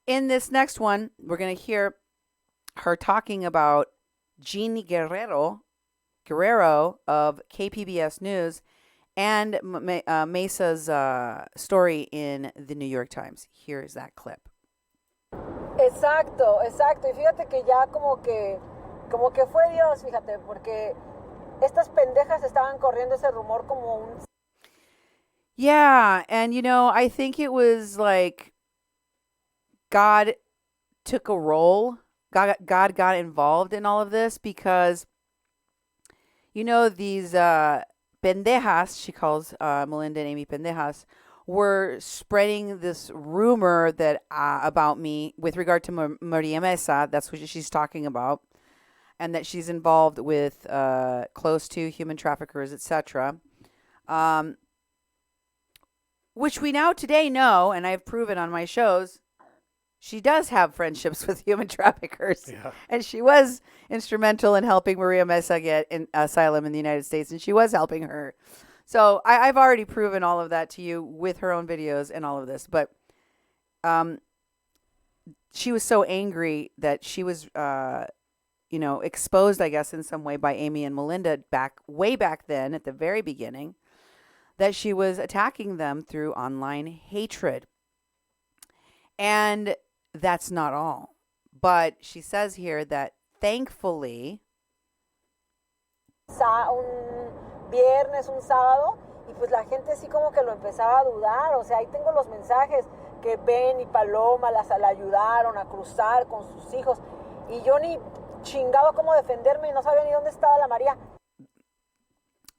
In this next one, we're going to hear her talking about Jeannie Guerrero of KPBS News and Mesa's story in the New York Times. Here is that clip. Exacto. Y fíjate que ya como que fue Dios, fíjate, porque estas pendejas estaban corriendo ese rumor como un... Yeah, and I think it was like God took a role. God got involved in all of this because, these pendejas, she calls Melinda and Amy pendejas, were spreading this rumor that about me with regard to Maria Mesa. That's what she's talking about, and that she's involved with close to human traffickers, etc. Which we now today know, and I've proven on my shows, she does have friendships with human traffickers. Yeah. And she was instrumental in helping Maria Mesa get asylum in the United States, and she was helping her. So I've already proven all of that to you with her own videos and all of this. But she was so angry that she was, exposed, I guess, in some way by Amy and Melinda way back then at the very beginning, that she was attacking them through online hatred. And that's not all. But she says here that thankfully... un viernes, un sábado, y pues la gente así como que lo empezaba a dudar. O sea, ahí tengo los mensajes que Ben y Paloma la ayudaron a cruzar con sus hijos. Y yo ni chingaba cómo defenderme y no sabía ni dónde estaba la María.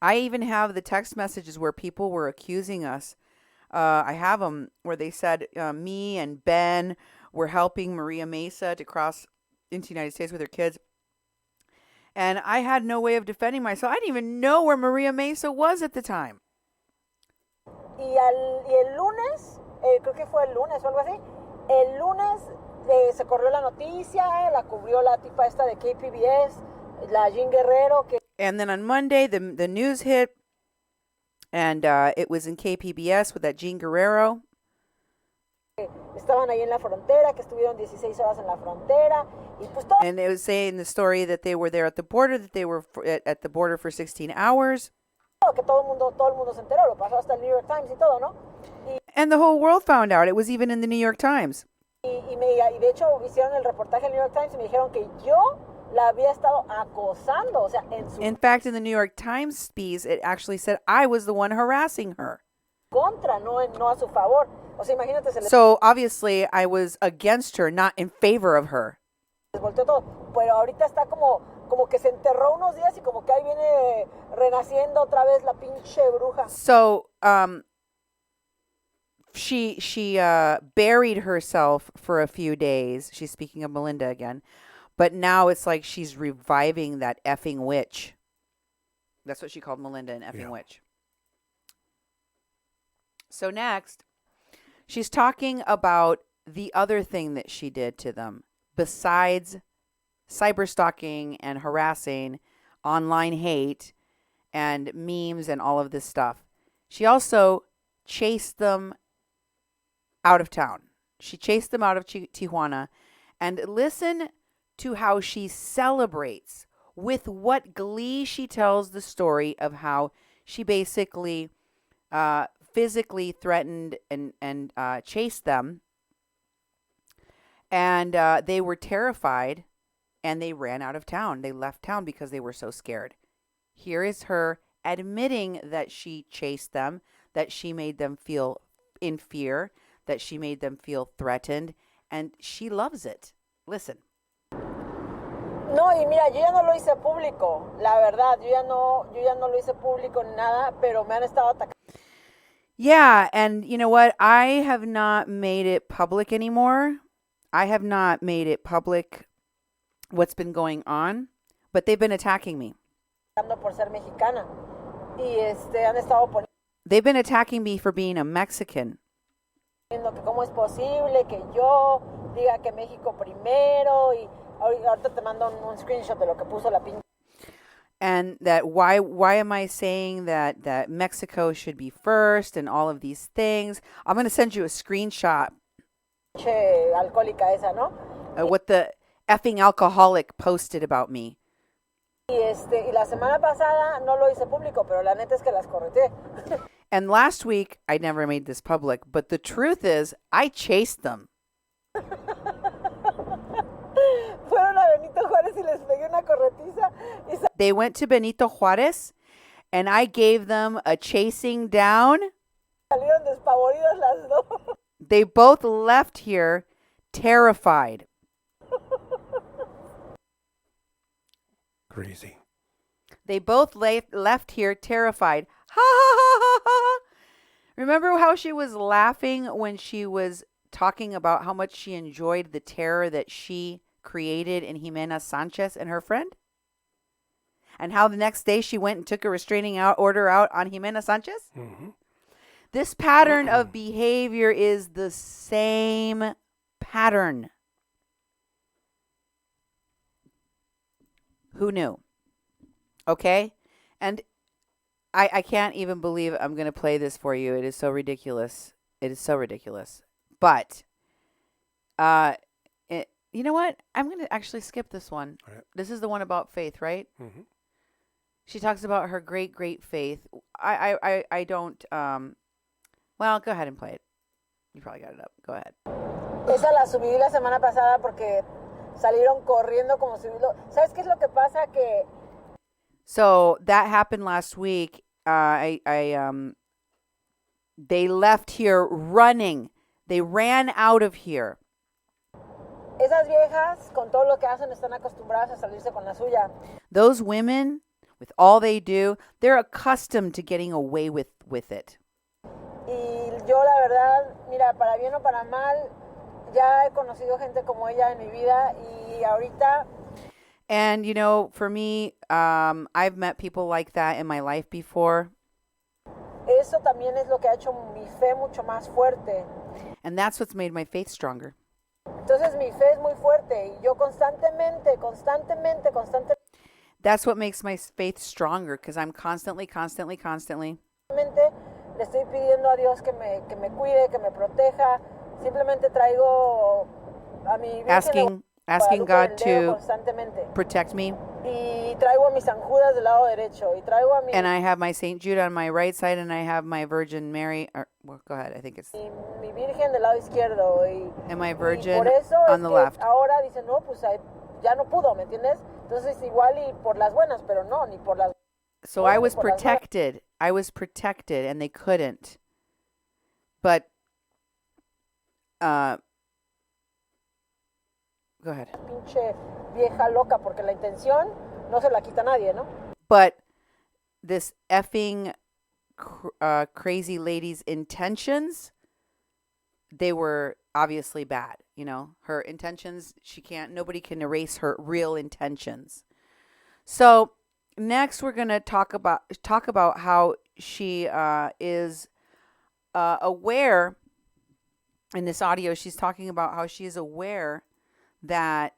I even have the text messages where people were accusing us. I have them where they said me and Ben were helping Maria Mesa to cross into the United States with her kids. And I had no way of defending myself. I didn't even know where Maria Mesa was at the time. Y el lunes, creo que fue el lunes o algo así, el lunes se corrió la noticia, la cubrió la tipa esta de KPBS, la Jean Guerrero, que... And then on Monday, the news hit, and it was in KPBS with that Jean Guerrero. Estaban ahí en la frontera, que estuvieron 16 horas en la frontera. Y pues todo... And it was saying the story that they were there at the border, that they were at the border for 16 hours. Que todo el mundo se enteró, lo pasó hasta el New York Times y todo, ¿no? And the whole world found out. It was even in the New York Times. Y de hecho hicieron el reportaje en el New York Times y me dijeron que yo la había estado acosando, o sea, In fact, in the New York Times piece, it actually said I was the one harassing her. Contra, no a su favor. O sea, imagínate, So obviously I was against her, not in favor of her. Les volteó todo. Pero ahorita está como que se enterró unos días y como que ahí viene renaciendo otra vez la pinche bruja. So she buried herself for a few days. She's speaking of Melinda again. But now it's like she's reviving that effing witch. That's what she called Melinda, an effing witch. So next, she's talking about the other thing that she did to them. Besides cyberstalking and harassing, online hate, and memes and all of this stuff, she also chased them out of town. She chased them out of Tijuana. And listen to how she celebrates, with what glee she tells the story of how she basically physically threatened and chased them. And they were terrified, and they ran out of town. They left town because they were so scared. Here is her admitting that she chased them, that she made them feel in fear, that she made them feel threatened, and she loves it. Listen. No, y mira, yo ya no lo hice público, la verdad, yo ya no lo hice público ni nada, pero me han estado atacando. Yeah, and you know what? I have not made it public anymore. I have not made it public what's been going on, but they've been attacking me. Por ser mexicana. Y han estado poniendo. They've been attacking me for being a Mexican. Que cómo es posible que yo, diga que México primero y ahorita te mando un screenshot de lo que puso la pinche. And that why am I saying that Mexico should be first and all of these things? I'm going to send you a screenshot Alcohólica esa, ¿no? What the effing alcoholic posted about me. Y la semana pasada no lo hice público, pero la neta es que las correteé. And last week, I never made this public, but the truth is, I chased them. Fueron a Benito Juárez y les pegué una corretiza. They went to Benito Juárez, and I gave them a chasing down. Salieron despavoridas las dos. They both left here terrified. Crazy. They both left here terrified. Ha ha ha ha ha. Remember how she was laughing when she was talking about how much she enjoyed the terror that she created in Jimena Sanchez and her friend? And how the next day she went and took a restraining order out on Jimena Sanchez? Mm-hmm. This pattern of behavior is the same pattern. Who knew? Okay? And I can't even believe I'm going to play this for you. It is so ridiculous. It is so ridiculous. But, you know what? I'm going to actually skip this one. Right. This is the one about faith, right? Mm-hmm. She talks about her great, great faith. I don't, well, go ahead and play it. You probably got it up. Go ahead. Esa la subí la semana pasada porque salieron corriendo como si... ¿Sabes qué es lo que pasa? Que... So that happened last week. They left here running. They ran out of here. Esas viejas, con todo lo que hacen, están acostumbradas a salirse con la suya. Those women, with all they do, they're accustomed to getting away with it. Y yo, la verdad, mira, para bien o para mal, ya he conocido gente como ella en mi vida y ahorita... And, you know, for me, I've met people like that in my life before. Eso también es lo que ha hecho mi fe mucho más fuerte. And that's what's made my faith stronger. Entonces mi fe es muy fuerte y yo constantemente. That's what makes my faith stronger, because I'm constantly. Le estoy pidiendo a Dios que me cuide, que me proteja. Simplemente traigo a mi Virgen asking God to constantemente. protect me. Y traigo a mis San Judas del lado derecho. Y traigo a mi... And I have my St. Jude on my right side, and I have my Virgin Mary. Well, go ahead. I think it's... Mi Virgen del lado izquierdo. And my Virgin por eso on the left. Ahora dicen, no, pues ya no pudo, ¿me entiendes? Entonces igual y por las buenas, pero no, ni por las... So I was protected. I was protected, and they couldn't. But... Go ahead. Pinche vieja loca, porque la intención no se la quita nadie, ¿no? But this effing crazy lady's intentions, they were obviously bad. You know, her intentions, nobody can erase her real intentions. So next we're going to talk about how she is aware. In this audio, she's talking about how she is aware that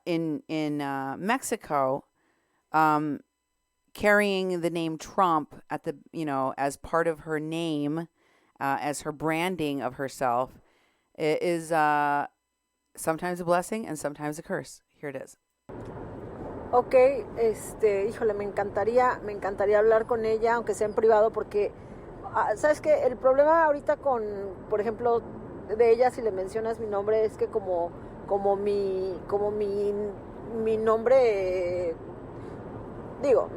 in Mexico, carrying the name Trump at the as part of her name, as her branding of herself, is sometimes a blessing and sometimes a curse. Here it is. Okay, híjole, me encantaría hablar con ella, aunque sea en privado, porque sabes que el problema ahorita con, por ejemplo, de ella, si le mencionas mi nombre, es que como mi nombre, digo,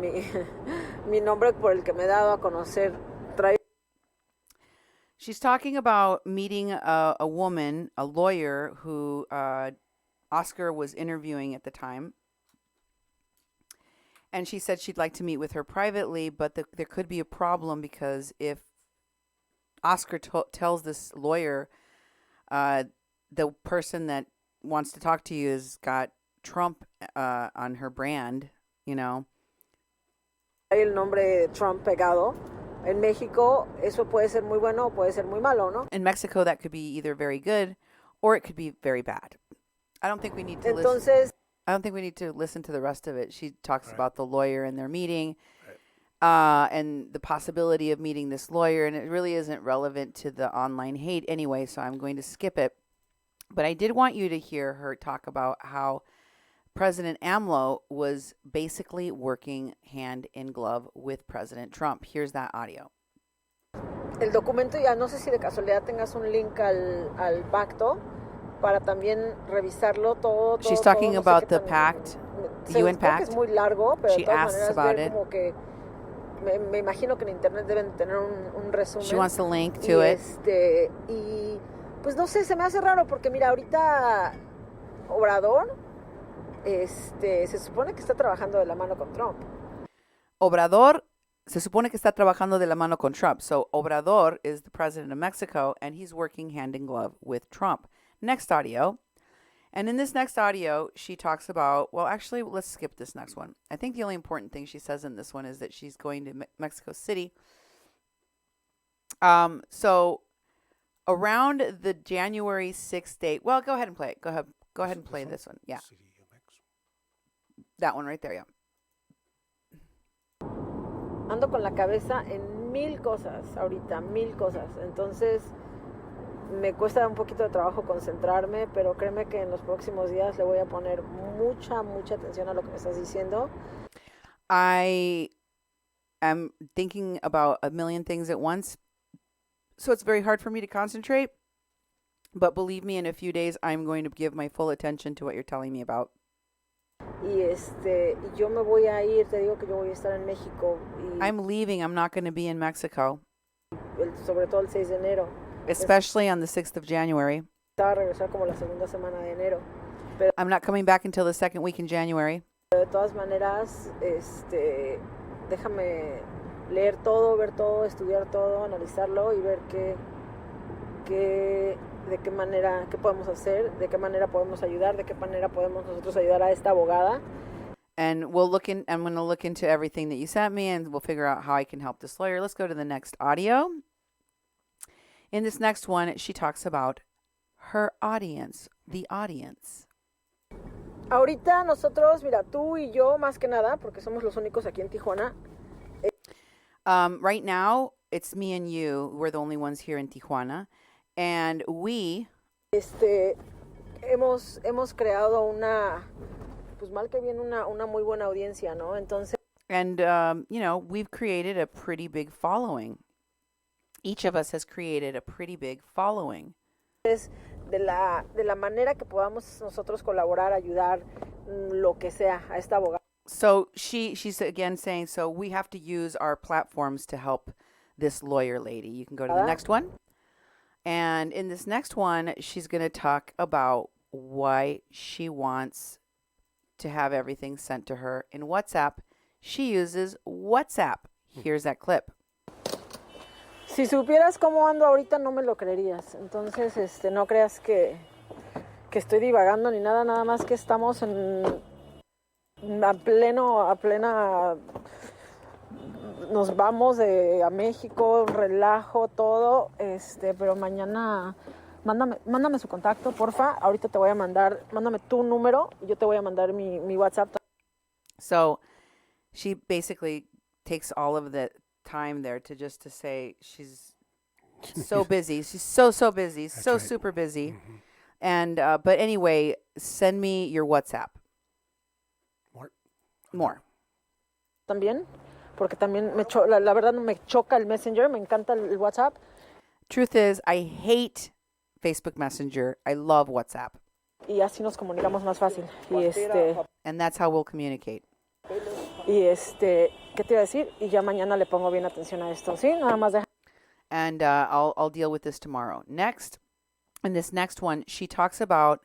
mi nombre por el que me he dado a conocer trae. She's talking about meeting a woman, a lawyer who Oscar was interviewing at the time. And she said she'd like to meet with her privately, but there could be a problem, because if Oscar tells this lawyer, the person that wants to talk to you has got Trump on her brand, you know. El nombre de Trump pegado. En México, eso puede ser muy bueno o puede ser muy malo, ¿no? In Mexico, that could be either very good or it could be very bad. I don't think we need to Entonces, I don't think we need to listen to the rest of it. She talks about the lawyer and their meeting, and the possibility of meeting this lawyer, and it really isn't relevant to the online hate anyway, so I'm going to skip it. But I did want you to hear her talk about how President AMLO was basically working hand in glove with President Trump. Here's that audio. el documento, ya no sé si de casualidad tengas un link al pacto para también revisarlo todo. She's talking no about sé the tan, pact, the UN creo pact. que es muy largo, pero She de todas asks maneras about ver it. como que me imagino que en internet deben tener un resumen. She wants the link to it. Y pues no sé, se me hace raro porque mira, ahorita Obrador se supone que está trabajando de la mano con Trump. Obrador se supone que está trabajando de la mano con Trump. So Obrador is the president of Mexico, and he's working hand in glove with Trump. Next audio. And in this next audio, she talks about, well, actually, let's skip this next one. I think the only important thing she says in this one is that she's going to Mexico City. So around the January 6th date, well, go ahead and play it. Go ahead and play this one. Yeah. That one right there, yeah. Ando con la cabeza en mil cosas ahorita, mil cosas. Entonces me cuesta un poquito de trabajo concentrarme, pero créeme que en los próximos días le voy a poner mucha atención a lo que me estás diciendo. I am thinking about a million things at once, so it's very hard for me to concentrate. But believe me, in a few days, I'm going to give my full attention to what you're telling me about. Y yo me voy a ir, te digo que yo voy a estar en México. I'm leaving. I'm not going to be in Mexico. Sobre todo el 6 de enero. Especially on the 6th of January. Estaba a regresar como la segunda semana de enero. Pero I'm not coming back until the second week in January. de todas maneras, déjame leer todo, ver todo, estudiar todo, analizarlo y ver de qué manera, qué podemos hacer, de qué manera podemos ayudar, de qué manera podemos nosotros ayudar a esta abogada. And I'm going to look into everything that you sent me, and we'll figure out how I can help this lawyer. Let's go to the next audio. In this next one, she talks about her audience, the audience. Ahorita nosotros, mira, tú y yo más que nada, porque somos los únicos aquí en Tijuana. Right now, it's me and you. We're the only ones here in Tijuana. And we hemos creado una, pues mal que bien, una muy buena audiencia, ¿no? Entonces, and we've created a pretty big following. Each of us has created a pretty big following. de la manera que podamos nosotros colaborar, ayudar, lo que sea a esta abogada. So she's again saying, so we have to use our platforms to help this lawyer lady. You can go to the next one. And in this next one, she's going to talk about why she wants to have everything sent to her in WhatsApp. She uses WhatsApp. Here's that clip. Si supieras cómo ando ahorita, no me lo creerías. Entonces, no creas que estoy divagando ni nada, nada más que estamos a plena, nos vamos a México, relajo, todo, pero mañana, mándame su contacto, porfa, ahorita te voy a mandar, mándame tu número y yo te voy a mandar mi WhatsApp. So, she basically takes all of the time there to say she's so busy. She's so busy, That's so right. Super busy. Mm-hmm. And, but anyway, send me your WhatsApp. More. También, porque también la verdad me choca el Messenger, me encanta el WhatsApp. Truth is, I hate Facebook Messenger. I love WhatsApp. Y así nos comunicamos más fácil. And that's how we'll communicate. Y ¿qué te iba a decir? Y ya mañana le pongo bien atención a esto, ¿sí? Nada más And I'll deal with this tomorrow. Next, in this next one, she talks about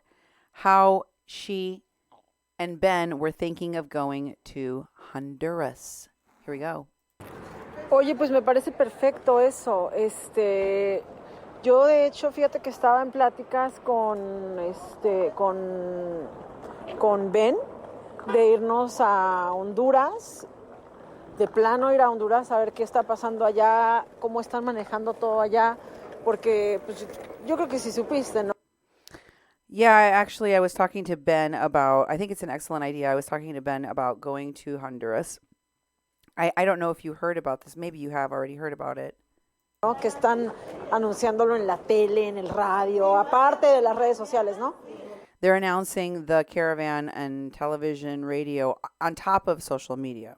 how she and Ben were thinking of going to Honduras. Here we go. Oye, pues me parece perfecto eso. Yo de hecho, fíjate que estaba en pláticas con Ben de irnos a Honduras, de plano ir a Honduras a ver qué está pasando allá, cómo están manejando todo allá, porque pues, yo creo que sí supiste, ¿no? Yeah, I was talking to Ben about, I think it's an excellent idea. I was talking to Ben about going to Honduras. I don't know if you heard about this. Maybe you have already heard about it. ¿No? Que están anunciándolo en la tele, en el radio, aparte de las redes sociales, ¿no? They're announcing the caravan and television, radio on top of social media.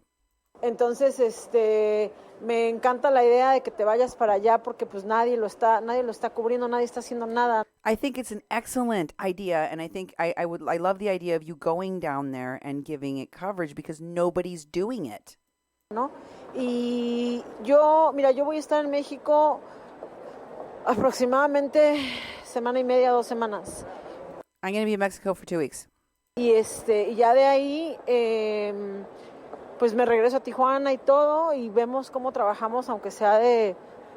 Entonces, me encanta la idea de que te vayas para allá porque pues nadie lo está cubriendo, nadie está haciendo nada. I think it's an excellent idea, and I think I love the idea of you going down there and giving it coverage because nobody's doing it. ¿No? Y yo voy a estar en México aproximadamente semana y media, 2 semanas. I'm going to be in Mexico for 2 weeks. Y ya de ahí, pues me regreso a Tijuana y todo, y vemos cómo trabajamos, aunque sea de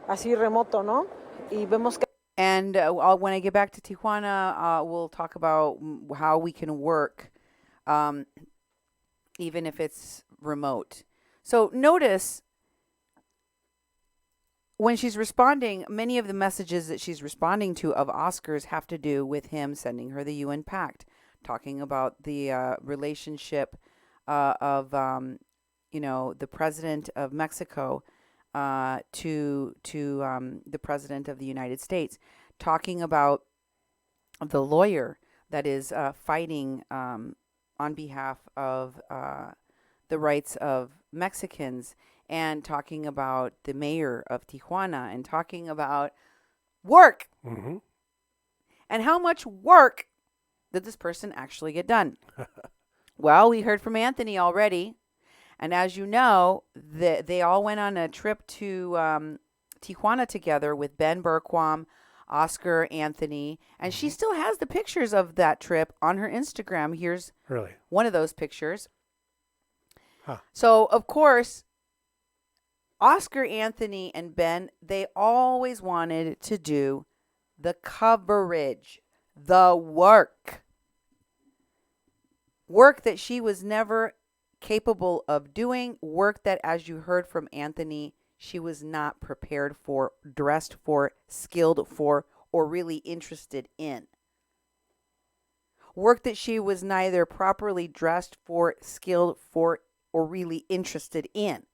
así remoto, ¿no? Y vemos que... And when I get back to Tijuana, we'll talk about how we can work, even if it's remote. So notice when she's responding, many of the messages that she's responding to of Oscar's have to do with him sending her the UN Pact, talking about the relationship of, the president of Mexico to the president of the United States, talking about the lawyer that is fighting on behalf of the rights of Mexicans, and talking about the mayor of Tijuana, and talking about work. Mm-hmm. And how much work did this person actually get done? Well, we heard from Anthony already. And as you know, they all went on a trip to Tijuana together with Ben Berquam, Oscar, Anthony. And she still has the pictures of that trip on her Instagram. Here's Really? one of those pictures. Huh. So, of course, Oscar, Anthony, and Ben, they always wanted to do the coverage, the work. Work that she was never capable of doing, work that, as you heard from Anthony, she was not prepared for, dressed for, skilled for, or really interested in. Work that she was neither properly dressed for, skilled for, or really interested in.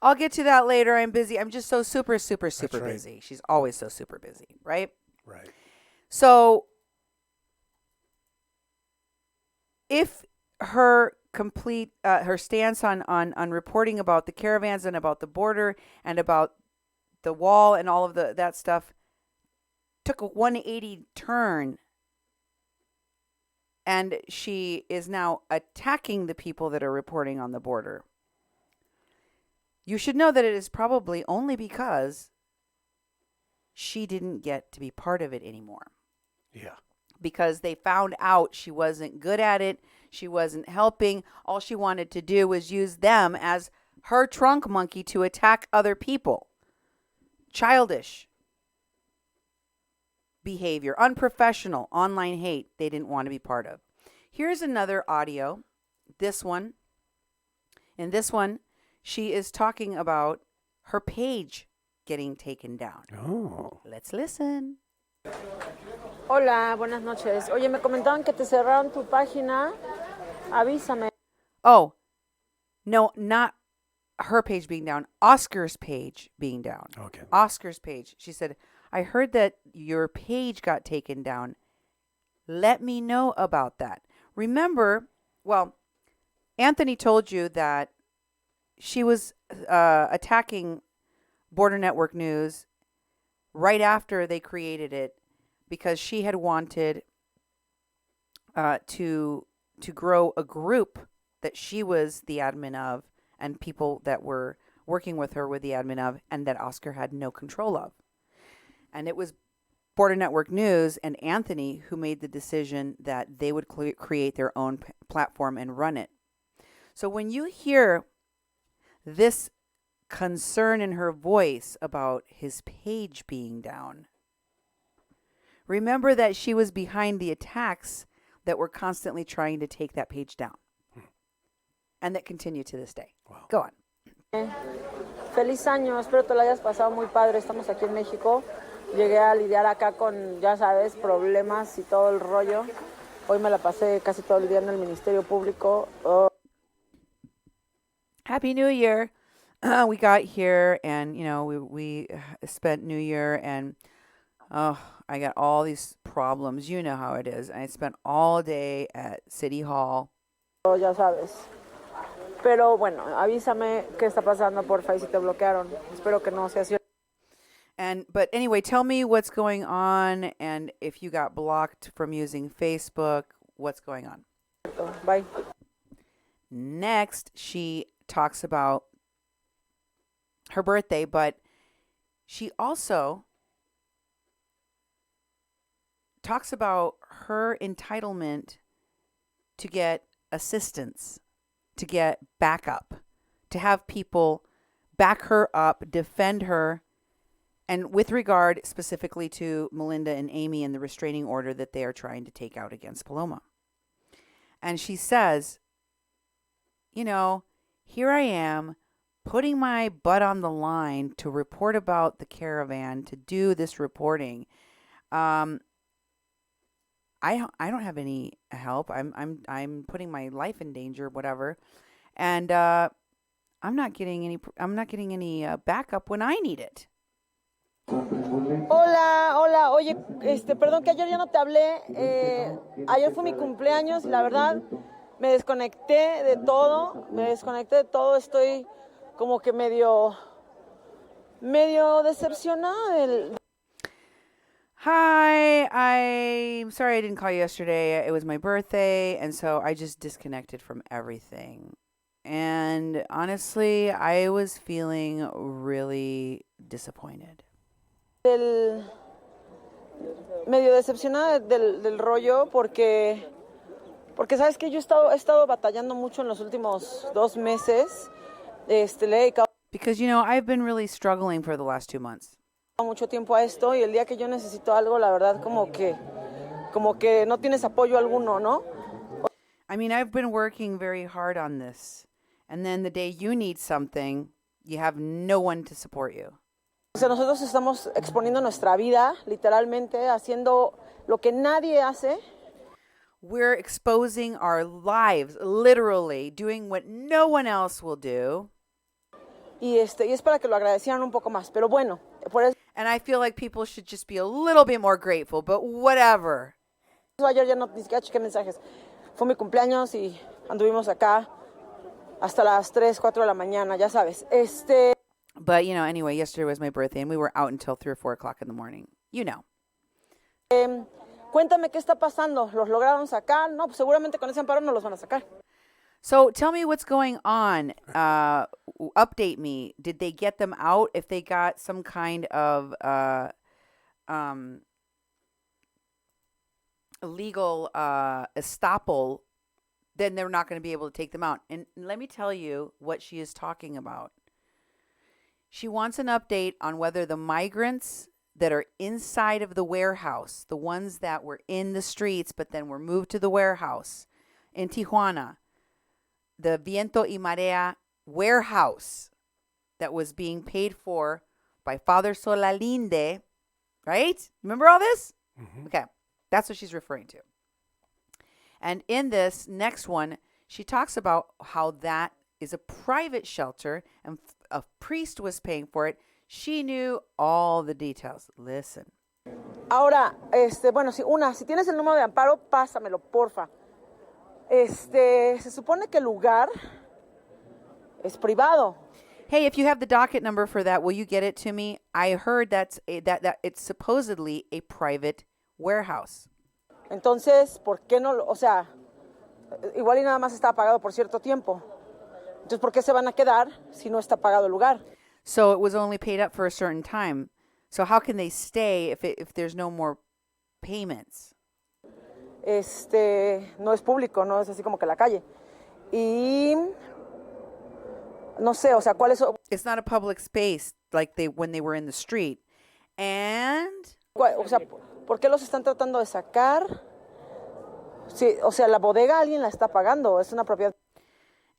I'll get to that later. I'm busy. I'm just so super right. busy. She's always so super busy, right? Right. So if her complete her stance on reporting about the caravans and about the border and about the wall and all of that stuff took a 180 turn, and she is now attacking the people that are reporting on the border, you should know that it is probably only because she didn't get to be part of it anymore. Yeah. Because they found out she wasn't good at it. She wasn't helping. All she wanted to do was use them as her trunk monkey to attack other people. Childish behavior, unprofessional, online hate they didn't want to be part of. Here's another audio. This one. In this one, she is talking about her page getting taken down. Oh. Let's listen. Hola, buenas noches. Oye, me comentaban que te cerraron tu página. Avísame. Oh, no, not her page being down. Oscar's page being down. Okay. Oscar's page. She said, I heard that your page got taken down. Let me know about that. Remember, well, Anthony told you that she was attacking Border Network News right after they created it because she had wanted to grow a group that she was the admin of and people that were working with her were the admin of, and that Oscar had no control of. And it was Border Network News and Anthony who made the decision that they would create their own platform and run it. So when you hear this concern in her voice about his page being down, remember that she was behind the attacks that were constantly trying to take that page down. And that continue to this day. Wow. Go on. Feliz año, espero te lo hayas pasado muy padre. Estamos aquí en México. Llegué a lidiar acá con, ya sabes, problemas y todo el rollo. Hoy me la pasé casi todo el día en el Ministerio Público. Oh. Happy New Year. We got here and, we spent New Year and, I got all these problems. You know how it is. I spent all day at City Hall. Ya sabes. Pero bueno, avísame qué está pasando, porfa, y si te bloquearon. Espero que no sea cierto. But anyway, tell me what's going on and if you got blocked from using Facebook, what's going on. Bye. Next, she talks about her birthday, but she also talks about her entitlement to get assistance, to get backup, to have people back her up, defend her, and with regard specifically to Melinda and Amy and the restraining order that they are trying to take out against Paloma. And she says, here I am putting my butt on the line to report about the caravan, to do this reporting. I don't have any help. I'm putting my life in danger, whatever, and I'm not getting any backup when I need it. Hola. Oye, perdón que ayer ya no te hablé. Ayer fue mi cumpleaños y la verdad me desconecté de todo. Estoy como que medio decepcionada. Hi, I'm sorry I didn't call you yesterday. It was my birthday, and so I just disconnected from everything. And honestly, I was feeling really disappointed. Medio decepcionada del rollo porque sabes que yo he estado batallando mucho en los últimos 2 meses. Because I've been really struggling for the last 2 months. Mucho tiempo a esto y el día que yo necesito algo, la verdad como que no tienes apoyo alguno, ¿no? I mean, I've been working very hard on this, and then the day you need something, you have no one to support you. O sea, nosotros estamos exponiendo nuestra vida, literalmente, haciendo lo que nadie hace. We're exposing our lives, literally, doing what no one else will do. Y es para que lo agradecieran un poco más, pero bueno, por eso. And I feel like people should just be a little bit more grateful, but whatever. Ayer ya no ni siquiera chequé mensajes. Fue mi cumpleaños y anduvimos acá hasta las 3, 4 de la mañana, ya sabes. But, anyway, yesterday was my birthday, and we were out until 3 or 4 o'clock in the morning. Cuéntame qué está pasando. ¿Los lograron sacar? No, pues seguramente con ese amparo no los van a sacar. So tell me what's going on. Update me. Did they get them out? If they got some kind of legal estoppel, then they're not going to be able to take them out. And let me tell you what she is talking about. She wants an update on whether the migrants that are inside of the warehouse, the ones that were in the streets but then were moved to the warehouse in Tijuana, the Viento y Marea warehouse that was being paid for by Father Solalinde, right? Remember all this? Mm-hmm. Okay, that's what she's referring to. And in this next one, she talks about how that is a private shelter and a priest was paying for it. She knew all the details. Listen. Ahora, bueno, si tienes el número de amparo, pásamelo, porfa. Se supone que el lugar es privado. Hey, if you have the docket number for that, will you get it to me? I heard that it's supposedly a private warehouse. Entonces, ¿por qué no? O sea, igual y nada más está pagado por cierto tiempo. Entonces, ¿por qué se van a quedar si no está pagado el lugar? So it was only paid up for a certain time. So how can they stay if there's no more payments? No es público, no es así como que la calle. Y no sé, o sea, ¿cuál es? It's not a public space like when they were in the street. And O sea, ¿por qué los están tratando de sacar? Sí, o sea, la bodega alguien la está pagando, es una propiedad.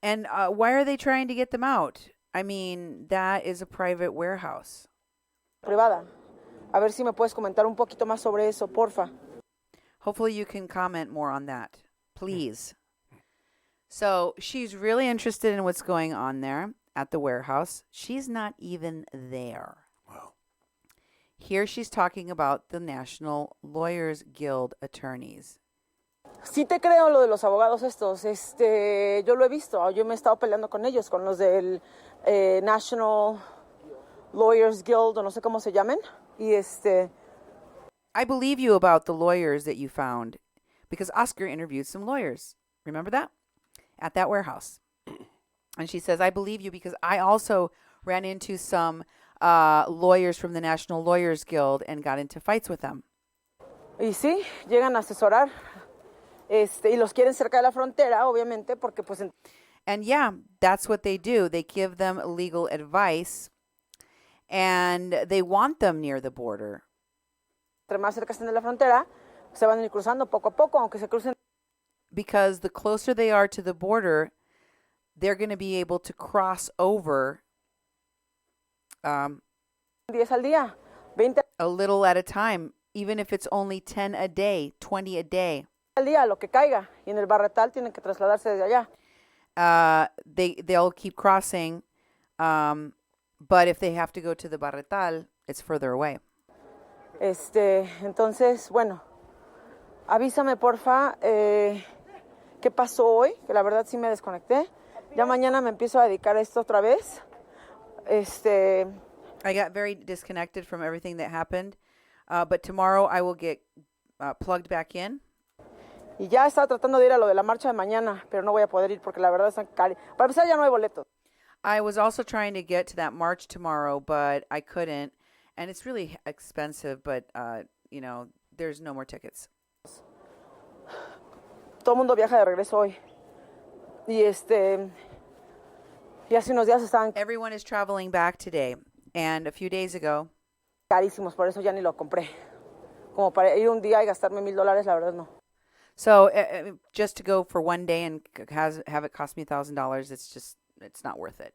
And why are they trying to get them out? I mean, that is a private warehouse. Privada. A ver si me puedes comentar un poquito más sobre eso, porfa. Hopefully you can comment more on that, please. So she's really interested in what's going on there at the warehouse. She's not even there. Wow. Here she's talking about the National Lawyers Guild attorneys. Sí te creo lo de los abogados estos. Yo lo he visto. Yo me he estado peleando con ellos, con los del National Lawyers Guild, o no sé cómo se llamen. Y I believe you about the lawyers that you found because Oscar interviewed some lawyers. Remember that? At that warehouse. And she says, I believe you because I also ran into some lawyers from the National Lawyers Guild and got into fights with them. Y sí, llegan a asesorar. Y los quieren cerca de la frontera, obviamente, porque pues... And yeah, that's what they do. They give them legal advice and they want them near the border. Entre más cerca estén de la frontera, se van a ir cruzando poco a poco, aunque se crucen. Because the closer they are to the border, they're going to be able to cross over 10 al día, 20 a little at a time, even if it's only 10 a day, 20 a day. al día, lo que caiga. Y en el barretal tienen que trasladarse desde allá. They'll keep crossing, but if they have to go to the barretal, it's further away. Entonces, bueno, avísame porfa qué pasó hoy, que la verdad sí me desconecté. Ya mañana me empiezo a dedicar a esto otra vez. I got very disconnected from everything that happened, but tomorrow I will get plugged back in. Y ya estaba tratando de ir a lo de la marcha de mañana, pero no voy a poder ir porque la verdad están cari. Para empezar ya no hay boletos. I was also trying to get to that march tomorrow, but I couldn't. And it's really expensive, but, there's no more tickets. Todo el mundo viaja de regreso hoy. Y y hace unos días estaban Everyone is traveling back today. And a few days ago, carísimos, por eso ya ni lo compré. Como para ir un día y gastarme $1,000, la verdad no. so just to go for one day and have it cost me $1,000, it's not worth it.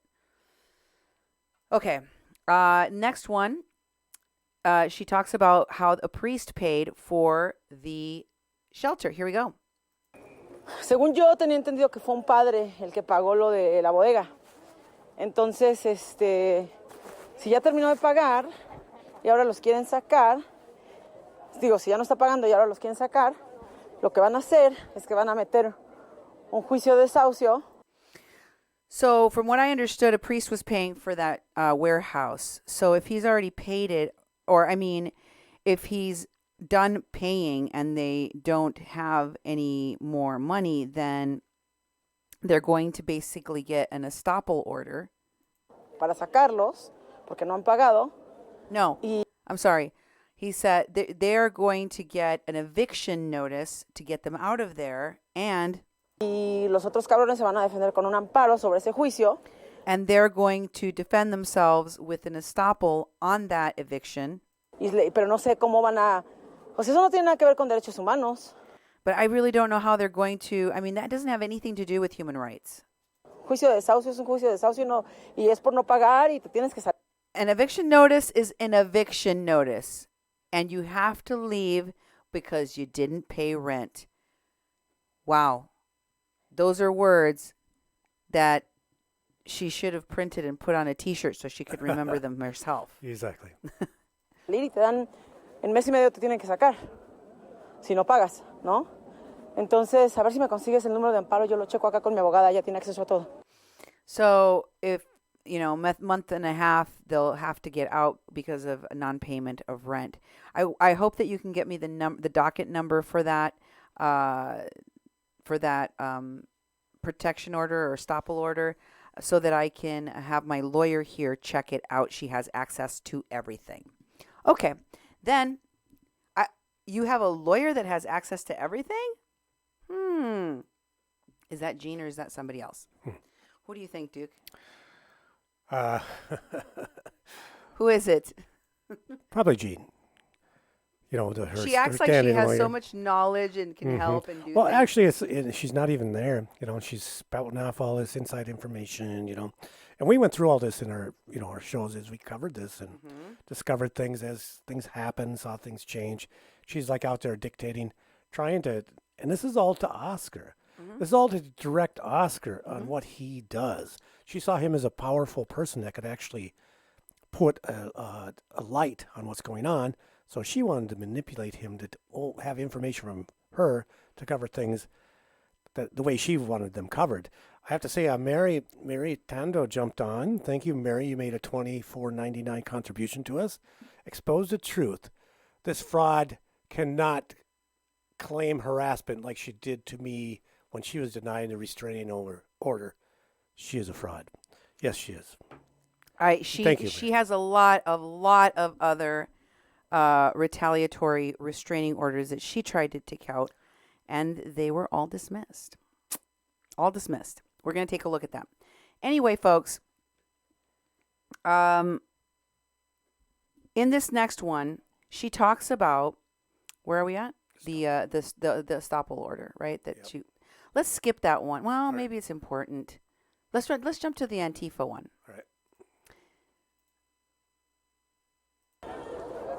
Okay. Next one. She talks about how a priest paid for the shelter. Here we go. Según yo tenía entendido que fue un padre el que pagó lo de la bodega. Entonces, si ya terminó de pagar y ahora los quieren sacar, digo, si ya no está pagando y ahora los quieren sacar, lo que van a hacer es que van a meter un juicio de desahucio. So from what I understood, a priest was paying for that warehouse. So if he's already paid it, or if he's done paying and they don't have any more money, then they're going to basically get an estoppel order. Para sacarlos, porque no han pagado. No, I'm sorry. He said they're going to get an eviction notice to get them out of there, and los otros cabrones se van a defender con un amparo sobre ese juicio. And they're going to defend themselves with an estoppel on that eviction. Pero no sé cómo van a... Pues eso no tiene nada que ver con derechos humanos. But I really don't know how they're going to... that doesn't have anything to do with human rights. Juicio de desahucio es un juicio de desahucio y es por no pagar y te tienes que salir. An eviction notice is an eviction notice. And you have to leave because you didn't pay rent. Wow. Those are words that she should have printed and put on a T-shirt so she could remember them herself. Exactly. Y te dan, en mes y medio te tienen que sacar, si no pagas, ¿no? Entonces, a ver si me consigues el número de amparo, yo lo checo acá con mi abogada, ella tiene acceso a todo. So, if, month and a half, they'll have to get out because of a non-payment of rent. I hope that you can get me the docket number for that, protection order or estoppel order, so that I can have my lawyer here check it out. She has access to everything. Okay, then you have a lawyer that has access to everything? Is that Jean or is that somebody else? Who do you think, Duke? Who is it? Probably Jean. She acts like she has so much knowledge and can help and do Well, things. actually, she's not even there. She's spouting off all this inside information, And we went through all this in our, our shows as we covered this and discovered things as things happen, saw things change. She's like out there dictating, trying to, and this is all to Oscar. This is all to direct Oscar on what he does. She saw him as a powerful person that could actually put a light on what's going on. So she wanted to manipulate him to have information from her to cover things the way she wanted them covered. I have to say, Mary Tando jumped on. Thank you, Mary. You made a $24.99 contribution to us. Expose the truth. This fraud cannot claim harassment like she did to me when she was denying the restraining order. She is a fraud. Yes, she is. Thank you, she has a lot of other retaliatory restraining orders that she tried to take out, and they were all dismissed. All dismissed. We're going to take a look at that. Anyway, folks, in this next one, she talks about, where are we at? The estoppel order, right? Let's skip that one. Well, maybe it's important. Let's jump to the Antifa one. All right.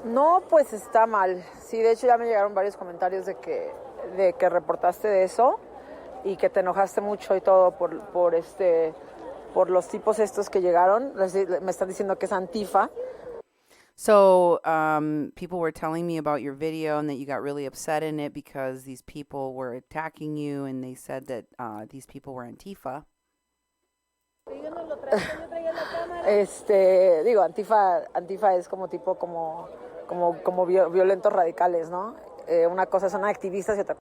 No, pues está mal. Sí, de hecho ya me llegaron varios comentarios de que reportaste de eso y que te enojaste mucho y todo por los tipos estos que llegaron. Me están diciendo que es Antifa. So, people were telling me about your video and that you got really upset in it because these people were attacking you, and they said that these people were Antifa. Digo, Antifa es como tipo como violentos radicales, ¿no? Una cosa son activistas y otra.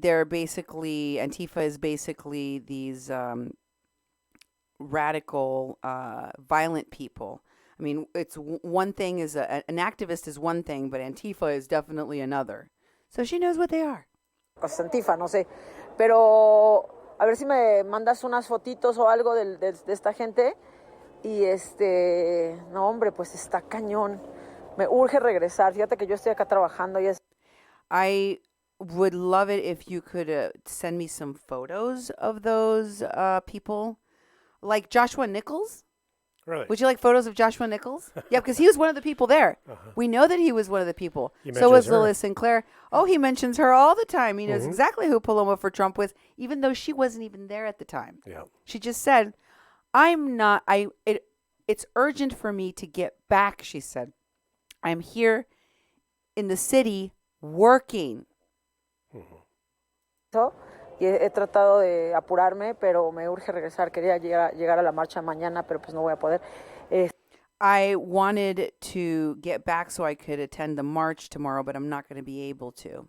They're basically, Antifa is basically these radical, violent people. I mean, it's one thing is an activist is one thing, but Antifa is definitely another. So she knows what they are. Pues Antifa, no sé, pero a ver si me mandas unas fotitos o algo de esta gente. Y no, hombre, pues está cañón. Me urge regresar. Fíjate que yo estoy acá trabajando y I would love it if you could send me some photos of those people, like Joshua Nichols. Really? Would you like photos of Joshua Nichols? Yeah, because he was one of the people there. We know that he was one of the people. So was Lilith Sinclair. Oh, he mentions her all the time. He knows exactly who Paloma for Trump was, even though she wasn't even there at the time. Yeah. She just said, it's urgent for me to get back, she said. I'm here in the city working. Y he tratado de apurarme, pero me urge regresar. Quería llegar a la marcha mañana, pero pues no voy a poder. I wanted to get back so I could attend the march tomorrow, but I'm not going to be able to.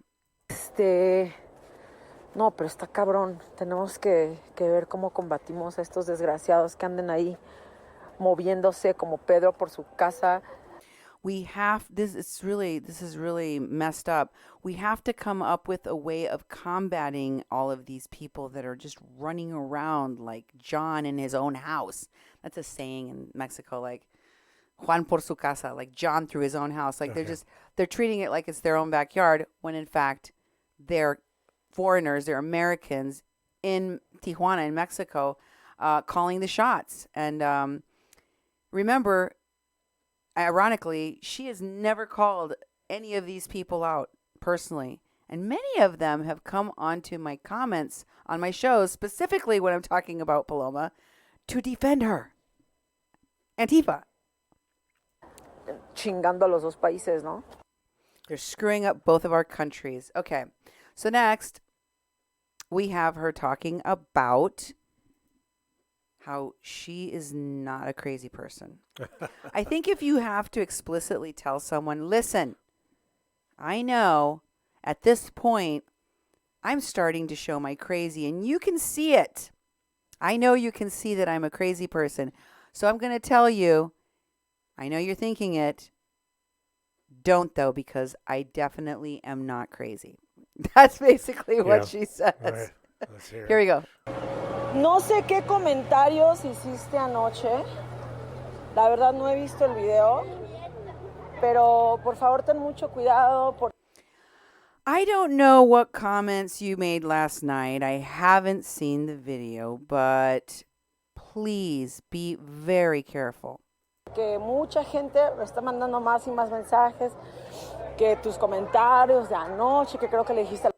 No, pero está cabrón. Tenemos que ver cómo combatimos a estos desgraciados que anden ahí moviéndose como Pedro por su casa. This is really messed up. We have to come up with a way of combating all of these people that are just running around like John in his own house. That's a saying in Mexico, like Juan por su casa, like John through his own house. Like they're treating it like it's their own backyard, when in fact they're foreigners, they're Americans in Tijuana in Mexico, calling the shots. And remember, ironically, she has never called any of these people out personally. And many of them have come onto my comments on my shows, specifically when I'm talking about Paloma, to defend her. Antifa. Chingando a los dos países, ¿no? They're screwing up both of our countries. Okay. So next, we have her talking about how she is not a crazy person. I think if you have to explicitly tell someone, listen, I know at this point I'm starting to show my crazy, and you can see it. I know you can see that I'm a crazy person. So I'm going to tell you, I know you're thinking it. Don't, though, because I definitely am not crazy. That's basically what she says. Right. Let's hear Here we go. No sé qué comentarios hiciste anoche. La verdad no he visto el video. Pero por favor ten mucho cuidado. I don't know what comments you made last night. I haven't seen the video, but please be very careful. Que mucha gente me está mandando más y más mensajes, que tus comentarios de anoche, que creo que le dijiste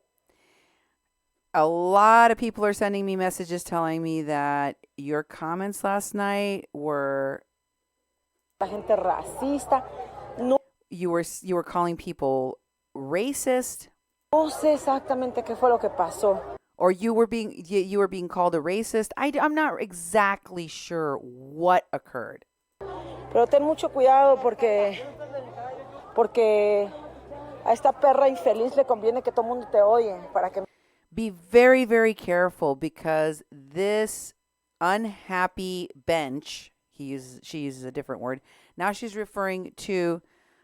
A lot of people are sending me messages telling me that your comments last night were a la gente racista. No, you were calling people racist, no sé exactamente qué fue lo que pasó. or you were being called a racist. I'm not exactly sure what occurred. Pero ten mucho cuidado porque a esta perra infeliz le conviene que todo el mundo te oye para que Be very, very careful, because this unhappy bench, she uses a different word. Now she's referring to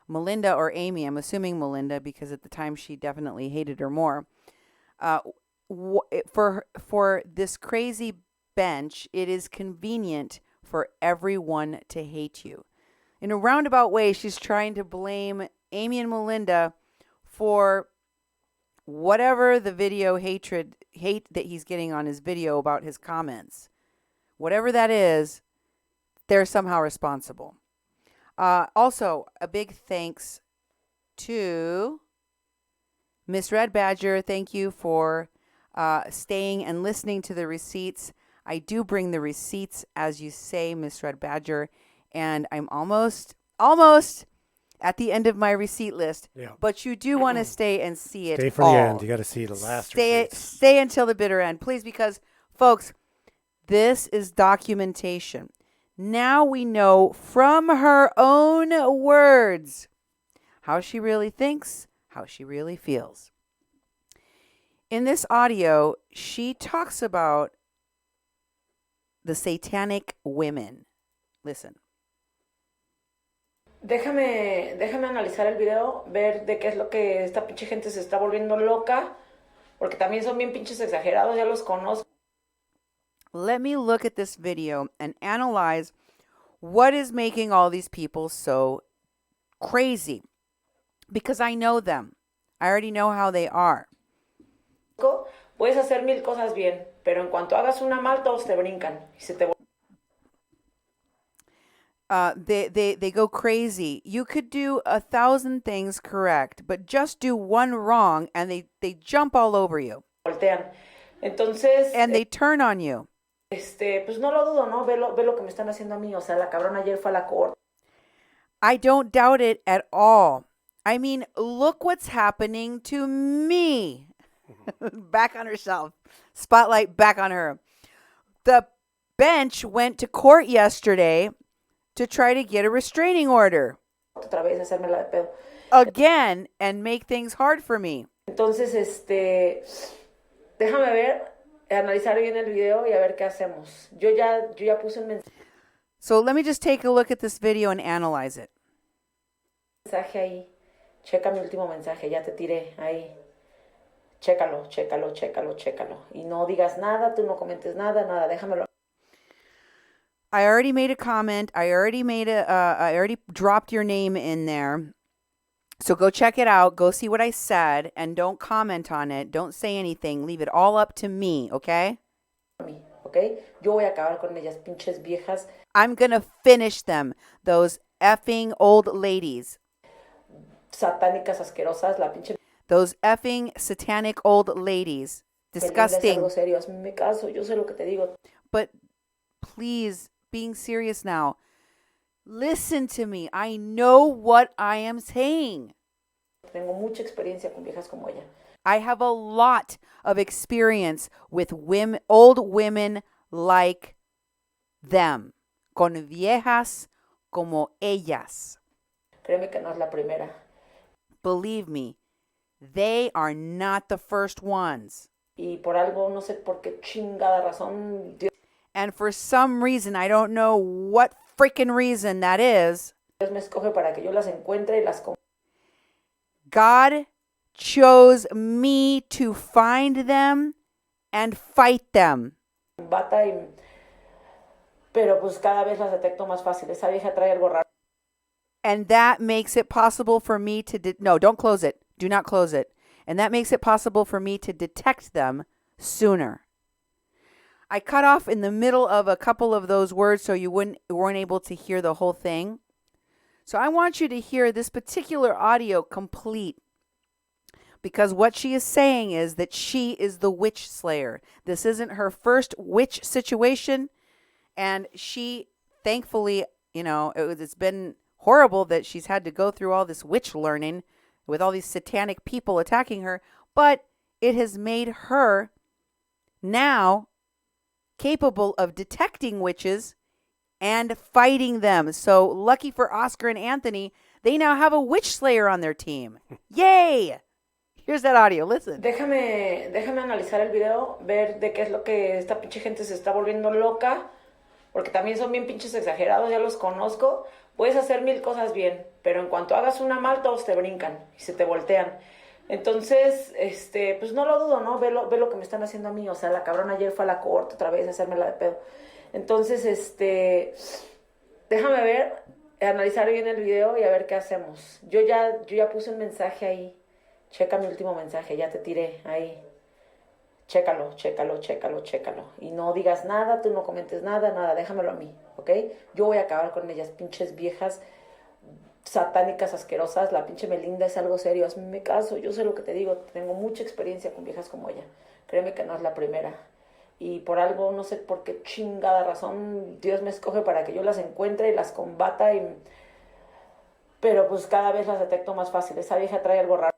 Melinda or Amy. I'm assuming Melinda, because at the time she definitely hated her more. For this crazy bench, it is convenient for everyone to hate you. In a roundabout way, she's trying to blame Amy and Melinda for whatever the hate that he's getting on his video about his comments. Whatever that is, they're somehow responsible. Also, a big thanks to Miss Red Badger. Thank you for staying and listening to the receipts. I do bring the receipts, as you say, Miss Red Badger, and I'm almost at the end of my receipt list. Yeah. But you do want to stay and see it. Stay for all. the end. You got to see the last receipts. Stay until the bitter end, please, because, folks, this is documentation. Now we know from her own words how she really thinks, how she really feels. In this audio, she talks about the satanic women. Listen. Déjame analizar el video, ver de qué es lo que esta pinche gente se está volviendo loca, porque también son bien pinches exagerados, ya los conozco. Let me look at this video and analyze what is making all these people so crazy, because I know them. I already know how they are. Puedes hacer mil cosas bien, pero en cuanto hagas una mal, todos te brincan y se te They go crazy. You could do 1,000 things correct, but just do one wrong and they jump all over you. voltean. Entonces, And they turn on you. pues no lo dudo, ¿no? Ve lo que me están haciendo a mí. O sea, la cabrona ayer fue a la corte. I don't doubt it at all. I mean, look what's happening to me. Back on herself. Spotlight back on her. The bench went to court yesterday to try to get a restraining order. Otra vez hacerme la de pedo. Again, and make things hard for me. Entonces, déjame ver, analizar bien el video y a ver qué hacemos. Yo ya puse un So let me just take a look at this video and analyze it. mensaje ahí. Checa mi último mensaje, ya te tiré ahí. Chécalo. Y no digas nada, tú no comentes nada, déjamelo. I already made a comment. I already dropped your name in there. So go check it out. Go see what I said and don't comment on it. Don't say anything. Leave it all up to me, okay? ¿Ok? Yo voy a acabar con ellas, pinches viejas. I'm going to finish them. Those effing old ladies. Satánicas asquerosas, la pinche. Those effing satanic old ladies. Disgusting. Algo serio, hazme caso, yo sé lo que te digo. But please, being serious now, listen to me. I know what I am saying. Tengo mucha experiencia con viejas como ella. I have a lot of experience with women, old women like them. Con viejas como ellas. Créeme que no es la primera. Believe me, they are not the first ones. Y por algo, no sé por qué chingada razón, Dios And for some reason, I don't know what freaking reason that is, me escoge para que yo las encuentre y las God chose me to find them and fight them. combata. Pero pues cada vez las detecto más fácil. Esa vieja trae algo raro. And that makes it possible for me to... No, don't close it. Do not close it. And that makes it possible for me to detect them sooner. I cut off in the middle of a couple of those words so you weren't able to hear the whole thing. So I want you to hear this particular audio complete, because what she is saying is that she is the witch slayer. This isn't her first witch situation, and she, thankfully, it's been horrible that she's had to go through all this witch learning with all these satanic people attacking her, but it has made her now capable of detecting witches and fighting them. So lucky for Oscar and Anthony, they now have a witch slayer on their team. Yay! Here's that audio, listen. Déjame analizar el video, ver de qué es lo que esta pinche gente se está volviendo loca, porque también son bien pinches exagerados, ya los conozco. Puedes hacer 1000 cosas bien, pero en cuanto hagas una mal, todos te brincan y se te voltean. Entonces, pues no lo dudo, ¿no? Ve lo que me están haciendo a mí. O sea, la cabrona ayer fue a la corte otra vez a hacerme la de pedo. Entonces, déjame ver, analizar bien el video y a ver qué hacemos. Yo ya puse un mensaje ahí. Checa mi último mensaje, ya te tiré ahí. Chécalo. Y no digas nada, tú no comentes nada, déjamelo a mí, ¿ok? Yo voy a acabar con ellas, pinches viejas satánicas asquerosas. La pinche Melinda es algo serio, hazme caso, yo sé lo que te digo, tengo mucha experiencia con viejas como ella. Créeme que no es la primera. Y por algo, no sé por qué chingada razón, Dios me escoge para que yo las encuentre y las combata. Pero pues cada vez las detecto más fácil. Esa vieja trae algo raro.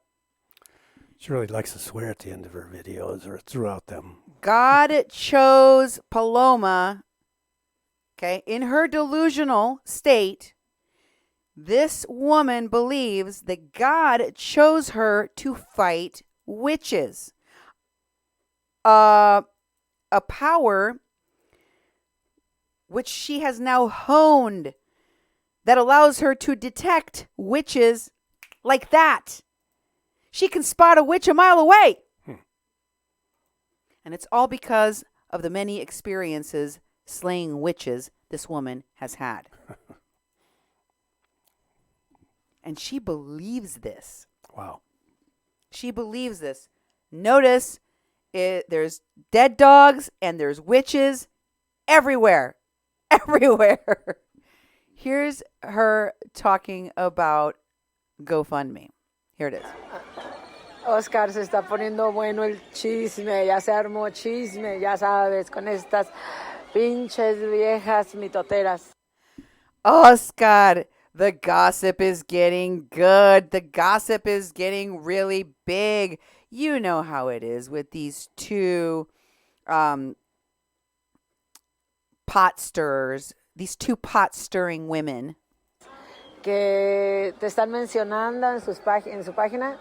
She really likes to swear at the end of her videos or throughout them. God chose Paloma, okay, in her delusional state. This woman believes that God chose her to fight witches. A power which she has now honed that allows her to detect witches like that. She can spot a witch a mile away. And it's all because of the many experiences slaying witches this woman has had. And she believes this. Wow. She believes this. Notice there's dead dogs and there's witches everywhere. Everywhere. Here's her talking about GoFundMe. Here it is. Oscar, se está poniendo bueno el chisme, ya se armó chisme, ya sabes, con estas pinches viejas mitoteras. Oscar, the gossip is getting good. The gossip is getting really big. You know how it is with these two pot stirrers, these two pot stirring women. Que te están mencionando en su página.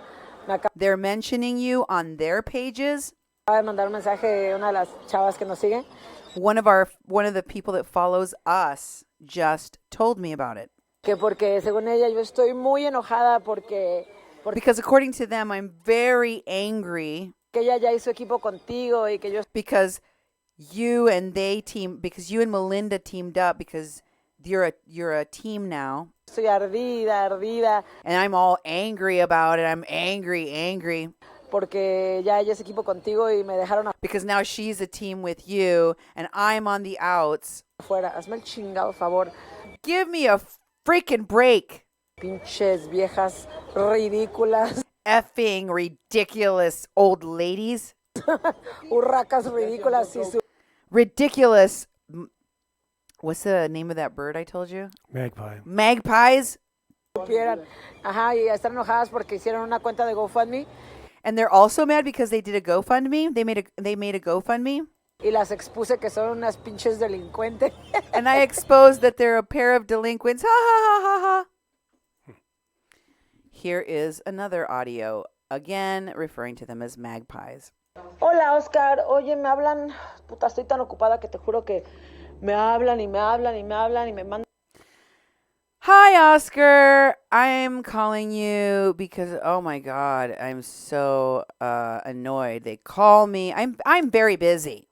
They're mentioning you on their pages. Acaba de mandar un mensaje una de las chavas que nos sigue. One of the people that follows us just told me about it. Que porque según ella yo estoy muy enojada porque Because according to them, I'm very angry. Que ella ya hizo equipo contigo y que yo. Because you and Melinda teamed up because you're a team now. Estoy ardida. And I'm all angry about it. I'm angry. Porque ya ella es equipo contigo y me dejaron Because now she's a team with you and I'm on the outs. afuera. Hazme el chingado favor. Give me a freaking break. Pinches viejas ridículas. Effing ridiculous old ladies. Urracas ridículas y su. Ridiculous. What's the name of that bird I told you? Magpie. Magpies. Supieran. Ajá, y están enojadas porque hicieron una cuenta de GoFundMe. And they're also mad because they did a GoFundMe. They made a GoFundMe. Y las expuse que son unas pinches delincuentes. And I exposed that they're a pair of delinquents. Ha ha ha ha ha. Here is another audio, again referring to them as magpies. Hola, Oscar. Oye, me hablan. Puta, estoy tan ocupada que te juro que me hablan y me mandan. Hi, Oscar. I'm calling you because, oh my God, I'm so annoyed. They call me. I'm very busy.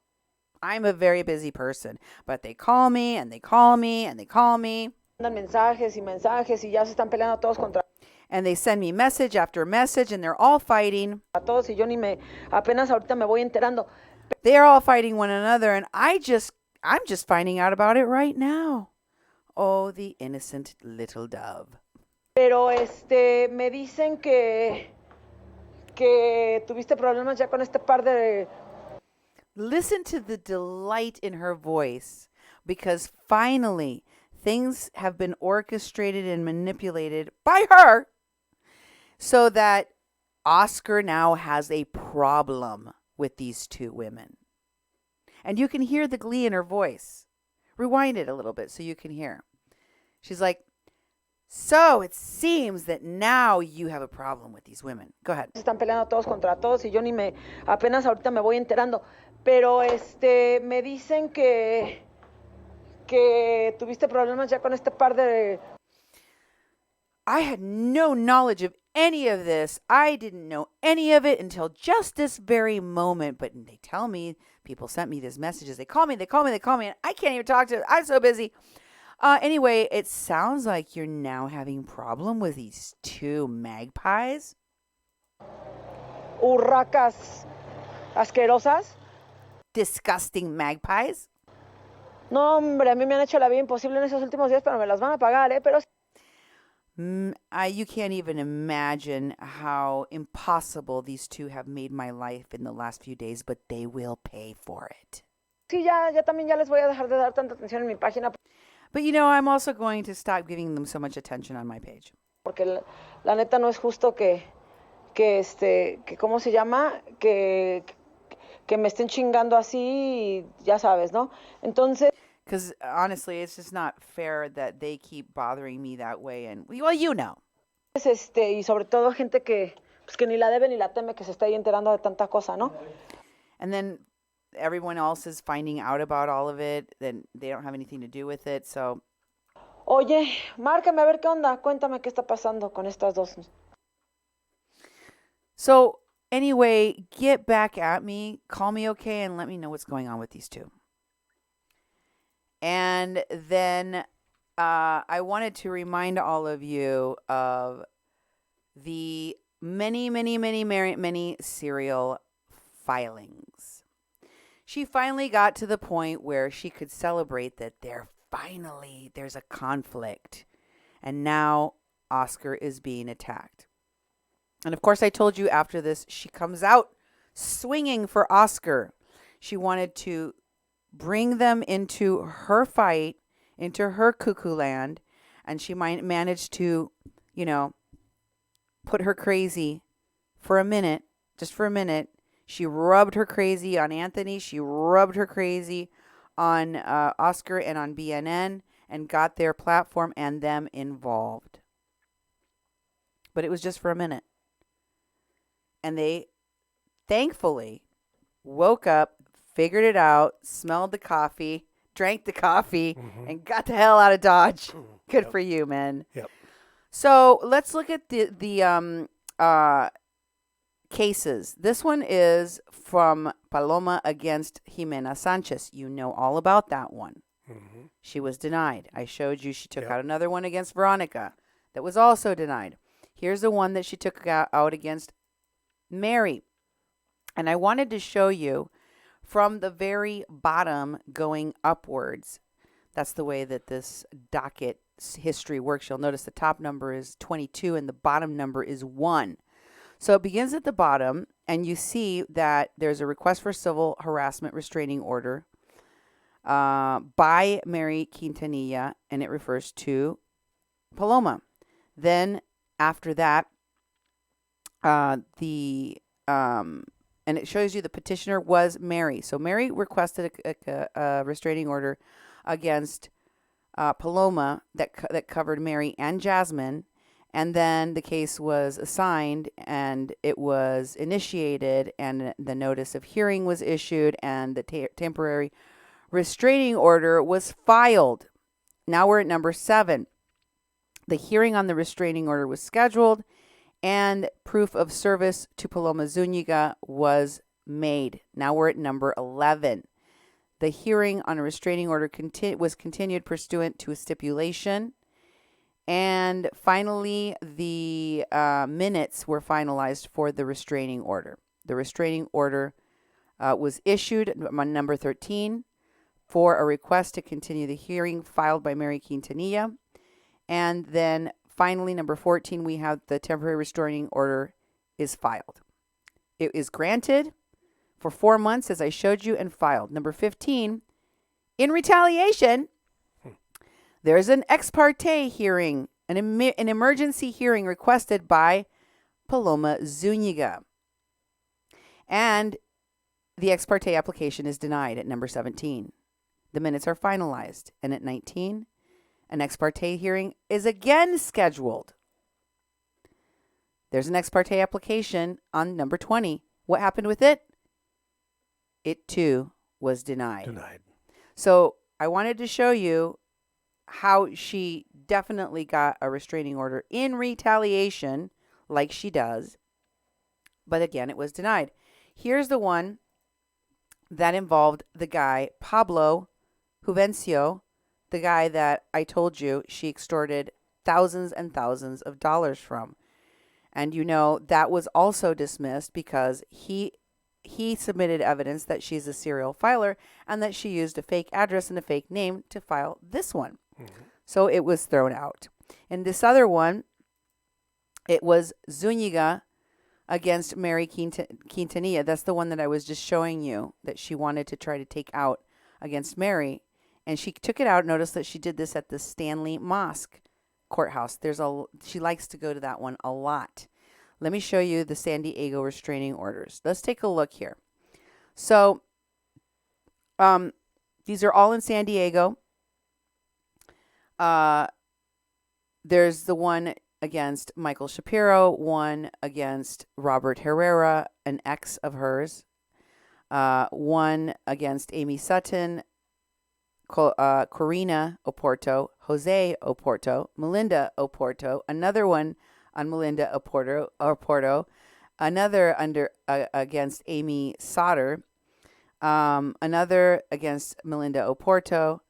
I'm a very busy person, but they call me and they call me and they call me. Mandan mensajes y ya se están peleando todos contra And they send me message after message and they're all fighting. todos y yo apenas ahorita me voy enterando. They're all fighting one another, and I'm just finding out about it right now. Oh, the innocent little dove. Pero me dicen que tuviste problemas ya con este par de... Listen to the delight in her voice, because finally things have been orchestrated and manipulated by her so that Oscar now has a problem with these two women. And you can hear the glee in her voice. Rewind it a little bit so you can hear. She's like, so it seems that now you have a problem with these women. Go ahead. Están peleando todos contra todos y yo apenas ahorita me voy enterando. Pero me dicen que tuviste problemas ya con este par de... I had no knowledge of any of this. I didn't know any of it until just this very moment. But they tell me, people sent me these messages. They call me, and I can't even talk to them. I'm so busy. Anyway, it sounds like you're now having problem with these two magpies. Urracas asquerosas. Disgusting magpies. No, hombre, a mí me han hecho la vida imposible en esos últimos días, pero me las van a pagar, ¿eh? Pero... You can't even imagine how impossible these two have made my life in the last few days, but they will pay for it. Sí, ya también ya les voy a dejar de dar tanta atención en mi página. But I'm also going to stop giving them so much attention on my page. Porque la neta no es justo que ¿cómo se llama? Que me estén chingando así, ya sabes, ¿no? Entonces... Because honestly, it's just not fair that they keep bothering me that way. And, well, you know. Y sobre todo gente que ni la debe ni la teme, que se está ahí enterando de tanta cosa, ¿no? And then everyone else is finding out about all of it. Then they don't have anything to do with it. So. Oye, márcame a ver qué onda. Cuéntame qué está pasando con estas dos. So, anyway, get back at me. Call me, okay, and let me know what's going on with these two. And then I wanted to remind all of you of the many serial filings. She finally got to the point where she could celebrate that there's a conflict. And now Oscar is being attacked. And of course, I told you after this, she comes out swinging for Oscar. She wanted to bring them into her fight, into her cuckoo land, and she managed to, put her crazy for a minute, just for a minute. She rubbed her crazy on Anthony. She rubbed her crazy on Oscar and on BNN and got their platform and them involved. But it was just for a minute. And they thankfully woke up, figured it out, smelled the coffee, drank the coffee, and got the hell out of Dodge. Good for you, man. Yep. So let's look at the cases. This one is from Paloma against Jimena Sanchez. You know all about that one. Mm-hmm. She was denied. I showed you she took out another one against Veronica that was also denied. Here's the one that she took out against Mary. And I wanted to show you from the very bottom going upwards. That's the way that this docket history works. You'll notice the top number is 22 and the bottom number is 1. So it begins at the bottom, and you see that there's a request for civil harassment restraining order by Mary Quintanilla, and it refers to Paloma. Then after that, and it shows you the petitioner was Mary. So Mary requested a restraining order against Paloma that covered Mary and Jasmine. And then the case was assigned and it was initiated and the notice of hearing was issued and the temporary restraining order was filed. Now we're at number 7. The hearing on the restraining order was scheduled and proof of service to Paloma Zuniga was made. Now we're at number 11. The hearing on a restraining order was continued pursuant to a stipulation. And finally, the minutes were finalized for the restraining order. The restraining order was issued on number 13 for a request to continue the hearing filed by Mary Quintanilla. And then finally, number 14, we have the temporary restraining order is filed. It is granted for 4 months, as I showed you, and filed. Number 15, in retaliation, there's an ex parte hearing, an emergency hearing requested by Paloma Zuniga. And the ex parte application is denied at number 17. The minutes are finalized. And at 19, an ex parte hearing is again scheduled. There's an ex parte application on number 20. What happened with it? It too was denied. So I wanted to show you how she definitely got a restraining order in retaliation, like she does. But again, it was denied. Here's the one that involved the guy, Pablo Juvencio, the guy that I told you she extorted thousands and thousands of dollars from. And you know, that was also dismissed because he submitted evidence that she's a serial filer and that she used a fake address and a fake name to file this one. Mm-hmm. So it was thrown out. And this other one, it was Zuniga against Mary Quintanilla. That's the one that I was just showing you that she wanted to try to take out against Mary. And she took it out. Notice that she did this at the Stanley Mosque courthouse. She likes to go to that one a lot. Let me show you the San Diego restraining orders. Let's take a look here. So, these are all in San Diego. There's the one against Michael Shapiro, one against Robert Herrera, an ex of hers, one against Amy Sutton, Corina Oporto, Jose Oporto, Melinda Oporto, another one on Melinda Oporto, another against Amy Sauter, another against Melinda Oporto,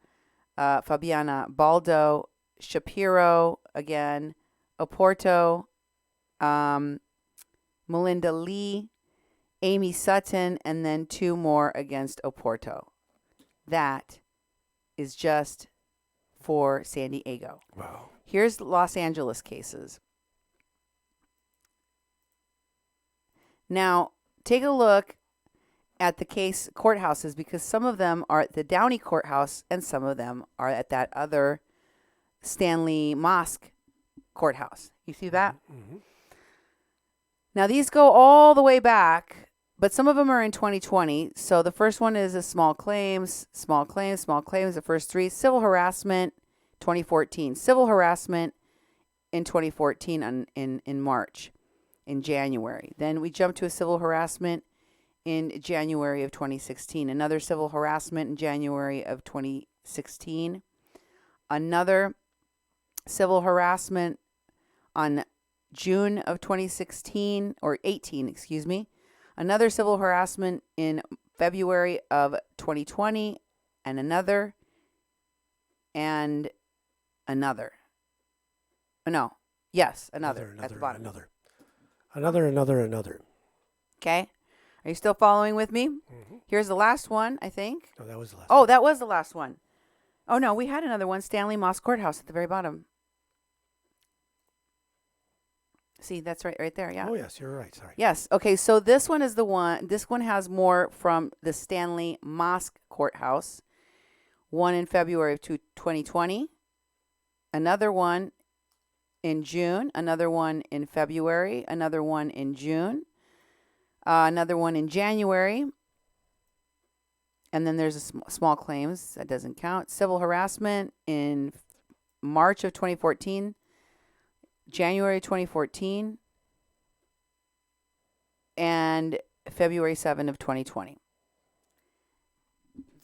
Fabiana Baldo, Shapiro again, Oporto, Melinda Lee, Amy Sutton, and then two more against Oporto. That is just for San Diego. Wow. Here's Los Angeles cases. Now, take a look at the case courthouses because some of them are at the Downey courthouse and some of them are at that other Stanley Mosque courthouse. You see that? Mm-hmm. Now, these go all the way back, but some of them are in 2020. So the first one is a small claims. The first three, civil harassment, 2014. Civil harassment in 2014 in March, in January. Then we jump to a civil harassment in January of 2016. Another civil harassment in January of 2016. Another civil harassment on June of 2016 or 18, excuse me. Another civil harassment in February of 2020 and another. No. Yes, another at the bottom. Another. Okay. Are you still following with me? Mm-hmm. Here's the last one, I think. No, that was the last one. Oh, that was the last one. Oh, no, we had another one, Stanley Mosque Courthouse at the very bottom. See, that's right there, yeah. Oh, yes, you're right, sorry. Yes, okay, so this one is the one. This one has more from the Stanley Mosque Courthouse. One in February of 2020. Another one in June. Another one in February. Another one in June. Another one in January. And then there's a small claims. That doesn't count. Civil harassment in March of 2014. January 2014. And February 7 of 2020.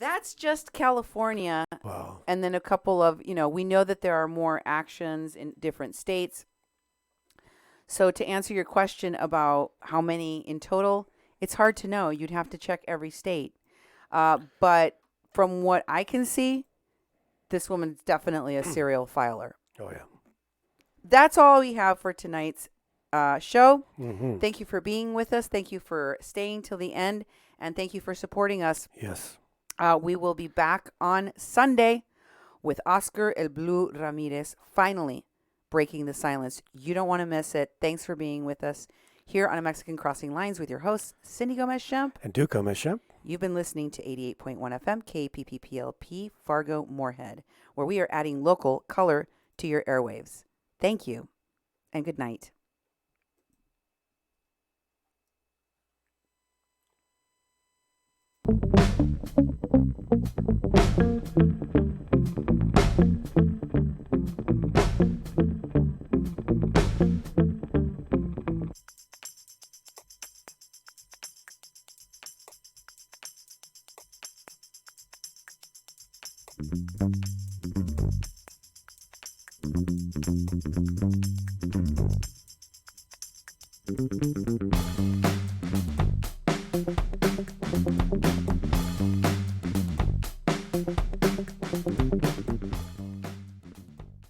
That's just California. Wow. And then a couple of, we know that there are more actions in different states. So to answer your question about how many in total, it's hard to know. You'd have to check every state. But from what I can see, this woman's definitely a serial filer. Oh, yeah. That's all we have for tonight's show. Mm-hmm. Thank you for being with us. Thank you for staying till the end. And thank you for supporting us. Yes. We will be back on Sunday with Oscar El Blue Ramirez, finally breaking the silence. You don't want to miss it. Thanks for being with us here on A Mexican Crossing Lines with your hosts, Cindy Gomez-Schempp. And Duke Gomez-Schempp. You've been listening to 88.1 FM KPPPLP Fargo Moorhead, where we are adding local color to your airwaves. Thank you, and good night.